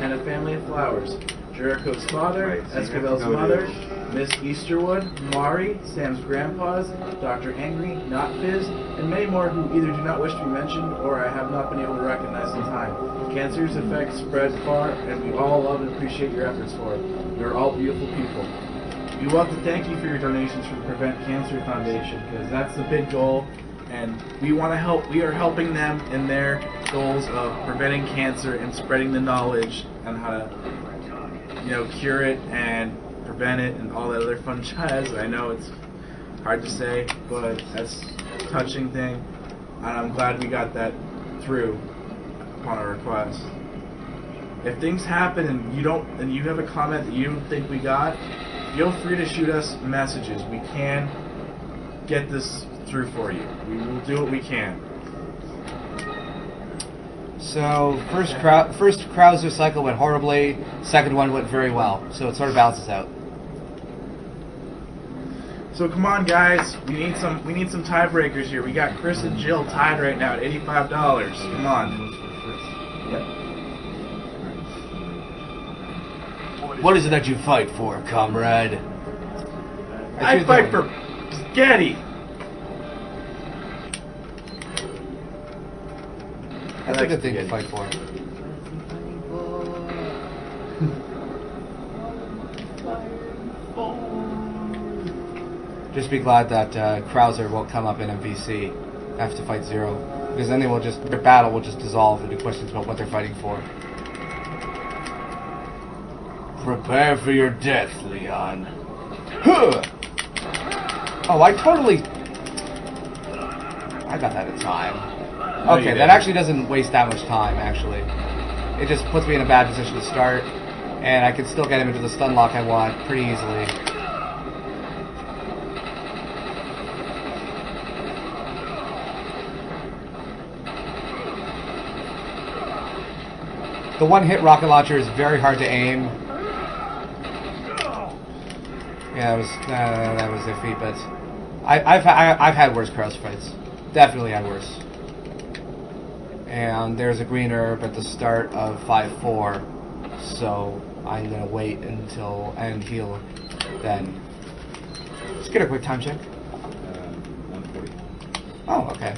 and a family of flowers. Jericho's father, Esquivel's mother, Miss Easterwood, Mari, Sam's grandpas, Dr. Angry, Not Fizz, and many more who either do not wish to be mentioned or I have not been able to recognize in time. Cancer's effects spread far, and we all love and appreciate your efforts for it. You're all beautiful people. We want to thank you for your donations for the Prevent Cancer Foundation, because that's the big goal, and we want to help. We are helping them in their goals of preventing cancer and spreading the knowledge on how to, cure it and prevent it and all that other fun jazz. I know it's hard to say, but that's a touching thing, and I'm glad we got that through. upon a request. If things happen and you have a comment that you don't think we got, feel free to shoot us messages. We can get this through for you. We will do what we can. So first Krauser cycle went horribly. Second one went very well. So it sort of balances out. So come on, guys. We need some tiebreakers here. We got Chris and Jill tied right now at $85. Come on. What is it that you fight for, comrade? I fight for spaghetti. That's a good thing to fight for. Just be glad that Krauser won't come up in MVC after to fight Zero, because then their battle will just dissolve into questions about what they're fighting for. Prepare for your death, Leon. Huh! Oh, I got that in time. Okay, that actually doesn't waste that much time, actually. It just puts me in a bad position to start, and I can still get him into the stun lock I want pretty easily. The one-hit rocket launcher is very hard to aim. Yeah, that was iffy, but I've had worse Krauser fights. Definitely had worse. And there's a green herb at the start of 5-4, so I'm gonna wait until and heal then. Let's get a quick time check. 140. Oh, okay.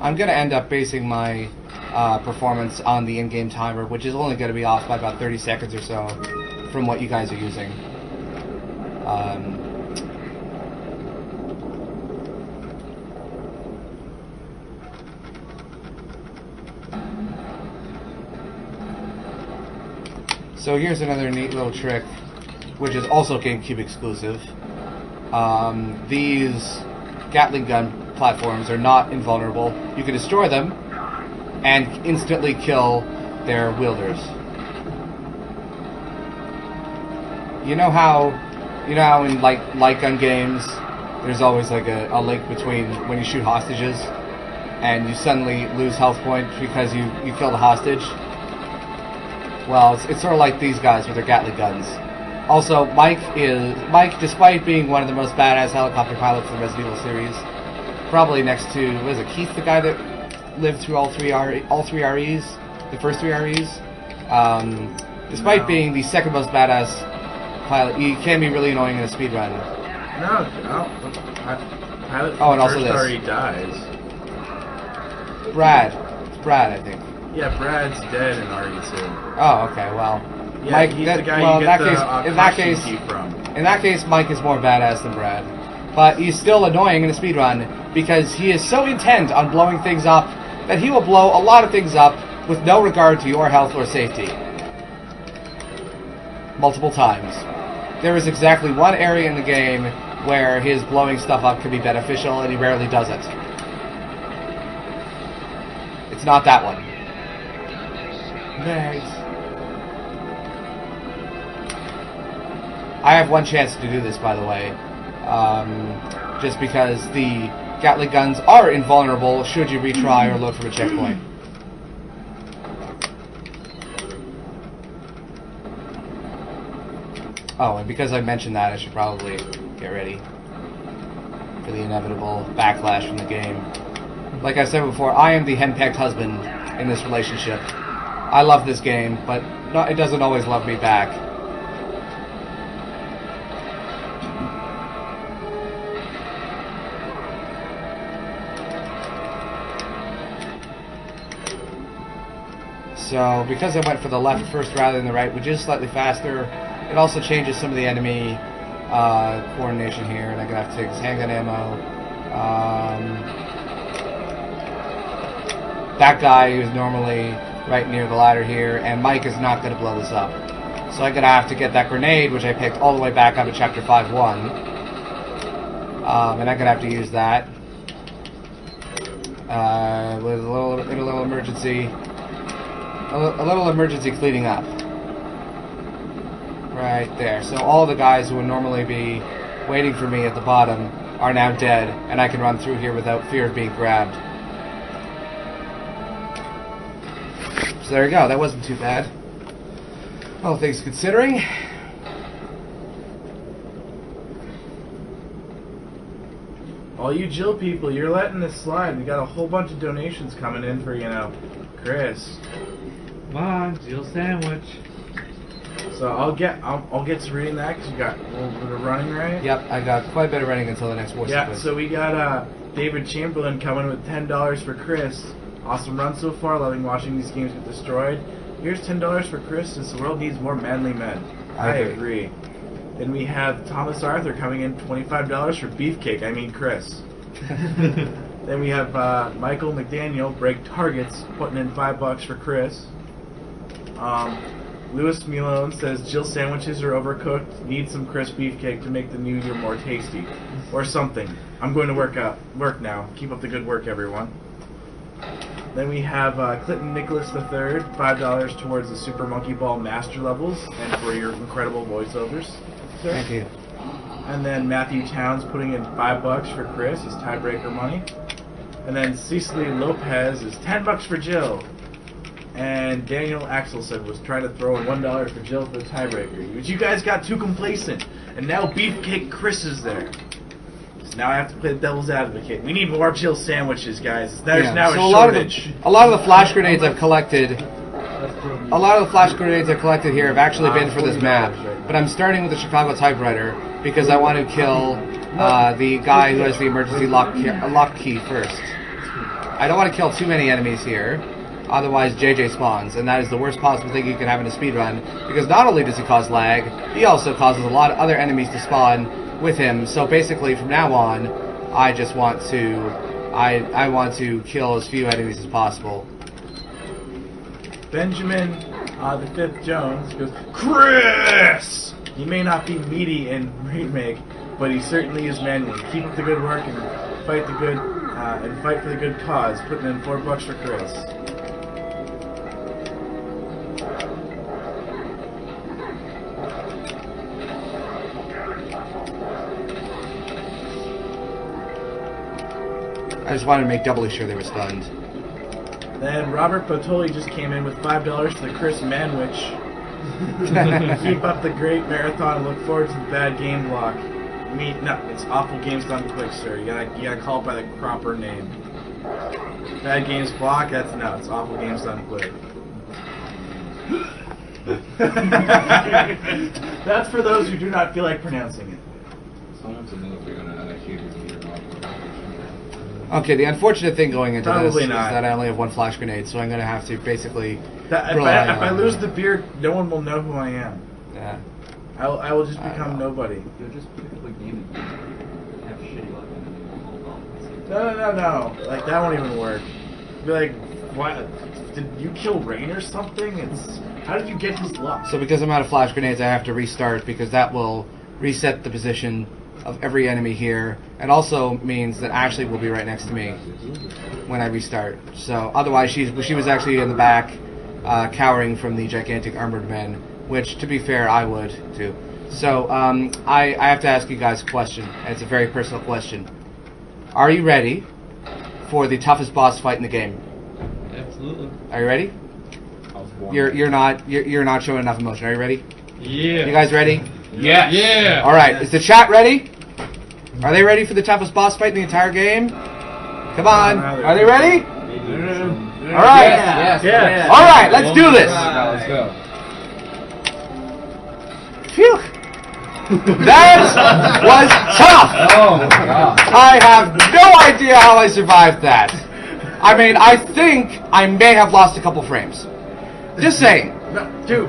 I'm gonna end up basing my performance on the in-game timer, which is only gonna be off by about 30 seconds or so from what you guys are using. So here's another neat little trick, which is also GameCube exclusive. These Gatling gun platforms are not invulnerable. You can destroy them and instantly kill their wielders. You know how in light gun games there's always like a link between when you shoot hostages and you suddenly lose health points because you kill the hostage? Well, it's sort of like these guys with their Gatling guns. Also, Mike, despite being one of the most badass helicopter pilots in the Resident Evil series, probably next to, what is it, Keith, the guy that lived through all three REs, the first three REs. Despite being the second most badass pilot, he can be really annoying in a speedrun. Pilot Oh, and also first this. already dies. Brad. It's Brad, I think. Yeah, Brad's dead in RE2. Oh, okay, well. Yeah, Mike, he's that, the guy well, you get in the that case, key from. in that case, Mike is more badass than Brad. But he's still annoying in a speedrun because he is so intent on blowing things up that he will blow a lot of things up with no regard to your health or safety. Multiple times. There is exactly one area in the game where his blowing stuff up can be beneficial, and he rarely does it. It's not that one. Nice. I have one chance to do this, by the way. Just because the Gatling guns are invulnerable should you retry or load from a checkpoint. Oh, and because I mentioned that, I should probably get ready for the inevitable backlash from the game. Like I said before, I am the henpecked husband in this relationship. I love this game, but it doesn't always love me back. So, because I went for the left first rather than the right, which is slightly faster, it also changes some of the enemy coordination here, and I'm going to have to take this handgun ammo. That guy who's normally right near the ladder here, and Mike is not going to blow this up. So I'm going to have to get that grenade, which I picked all the way back up to Chapter 5-1. and I'm gonna have to use that with a little emergency, a little emergency cleaning up. Right there. So all the guys who would normally be waiting for me at the bottom are now dead, and I can run through here without fear of being grabbed. So there you go. That wasn't too bad. All things considering. All you Jill people, you're letting this slide. We got a whole bunch of donations coming in for, Chris. Come on, Jill sandwich. So I'll get to reading that because you got a little bit of running, right? Yep, I got quite a bit of running until the next voice. Yeah, so we got David Chamberlain coming with $10 for Chris. Awesome run so far, loving watching these games get destroyed. Here's $10 for Chris since the world needs more manly men. I agree. Then we have Thomas Arthur coming in $25 for Beefcake, Chris. Then we have Michael McDaniel, Break Targets, putting in $5 for Chris. Louis Milone says Jill sandwiches are overcooked. Need some Chris Beefcake to make the new year more tasty, or something. I'm going to work now. Keep up the good work, everyone. Then we have Clinton Nicholas III, $5 towards the Super Monkey Ball Master levels and for your incredible voiceovers, sir. Thank you. And then Matthew Towns putting in $5 for Chris, his tiebreaker money. And then Cecily Lopez is $10 for Jill. And Daniel Axelson was trying to throw in $1 for Jill for the tiebreaker. But you guys got too complacent, and now Beefcake Chris is there. So now I have to play the devil's advocate. We need more Jill sandwiches, guys. There's now so a shortage. a lot of the flash grenades I've collected. A lot of the flash grenades I've collected here have actually been for this map, but I'm starting with the Chicago typewriter because I want to kill the guy who has the emergency lock key first. I don't want to kill too many enemies here. Otherwise, JJ spawns, and that is the worst possible thing you can have in a speedrun, because not only does he cause lag, he also causes a lot of other enemies to spawn with him. So basically, from now on, I just want to, I want to kill as few enemies as possible. Benjamin, the Fifth Jones goes, Chris! He may not be meaty in remake, but he certainly is manly. Keep up the good work and fight the good, and fight for the good cause. Putting in $4 for Chris. I just wanted to make doubly sure they were stunned. Then Robert Botoli just came in with $5 for the Chris Manwich. Keep up the great marathon and look forward to the bad game block. No, it's awful games done quick, sir. You gotta call it by the proper name. Bad games block, it's awful games done quick. That's for those who do not feel like pronouncing it. Someone to know if you're going to execute your Okay, the unfortunate thing going into Probably this is not. that I only have one flash grenade, so I'm going to have to basically If I lose the beard, no one will know who I am. Yeah. I will just become nobody. You'll just pick up a game and have shitty luck and No. Like, that won't even work. Be like, what? Did you kill Rain or something? How did you get his luck? So because I'm out of flash grenades, I have to restart, because that will reset the position of every enemy here, and also means that Ashley will be right next to me when I restart. So otherwise, she was actually in the back, cowering from the gigantic armored men, which, to be fair, I would too. So I have to ask you guys a question, and it's a very personal question. Are you ready for the toughest boss fight in the game? Absolutely. Are you ready? You're not showing enough emotion. Are you ready? Yeah. You guys ready? Yeah. Yeah. All right. Is the chat ready? Are they ready for the toughest boss fight in the entire game? Come on. Are they ready? All right. Yes. All right. Let's do this. Let's go. Phew. That was tough. Oh my god. I have no idea how I survived that. I mean, I think I may have lost a couple frames. Just saying. No, dude,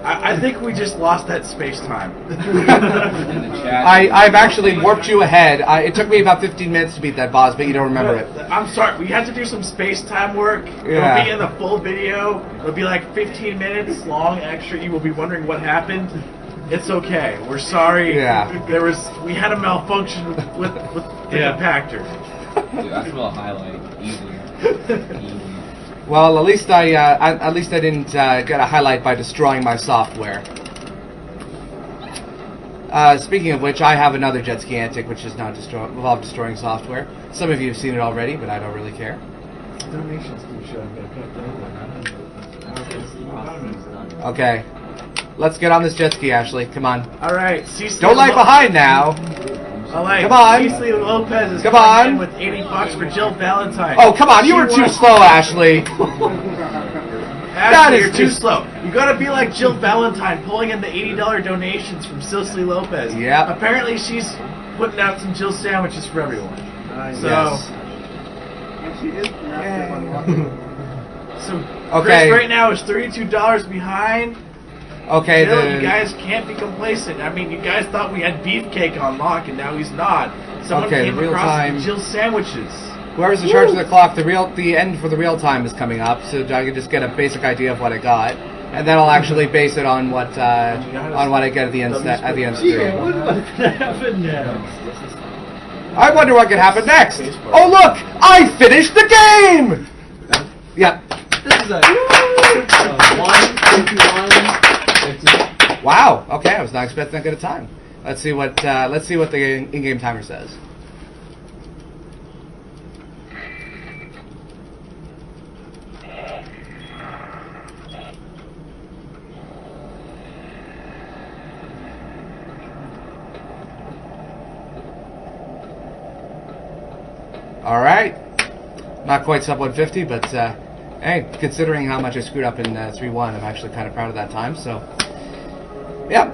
I think we just lost that space-time. I've actually warped you ahead. It took me about 15 minutes to beat that boss, but you don't remember it. I'm sorry, we had to do some space-time work. Yeah. It'll be in the full video. It'll be like 15 minutes long extra. You will be wondering what happened. It's okay. We're sorry. Yeah. We had a malfunction with the Yeah. compactor. Dude, I smell a highlight. Easy. Easy. Well, at least I didn't get a highlight by destroying my software. Speaking of which, I have another jet ski antic which is not involved destroying software. Some of you have seen it already, but I don't really care. Donations keep showing back up, don't they? Okay, let's get on this jet ski, Ashley. Come on. All right, Cecily Don't lag behind now. All right, Come on. Cecily Lopez is Come coming in on. with $80 for Jill Valentine. Oh, come on! You were too slow, Ashley. That Ashley, is you're too just- slow. You gotta be like Jill Valentine, pulling in the $80 donations from Cecily Lopez. Yep. Apparently, she's putting out some Jill sandwiches for everyone. So, Yes. And she is massive on walking. so Okay. Chris right now is $32 behind. Okay, Jill, the you guys can't be complacent. I mean, you guys thought we had Beefcake on lock, and now he's not. Someone Okay, came the real across time. Jill sandwiches. whoever's in charge of the clock, the end for the real time is coming up, so I can just get a basic idea of what I got, and then I'll actually base it on what I get at the end at the end Yeah, screen. what's gonna happen now? I wonder what could happen next. Oh look, I finished the game. Yep. This is a 151. Wow. Okay, I was not expecting that good a time. Let's see what the in-game timer says. All right. Not quite sub 150, but hey, considering how much I screwed up in 3-1, I'm actually kind of proud of that time. So, yeah.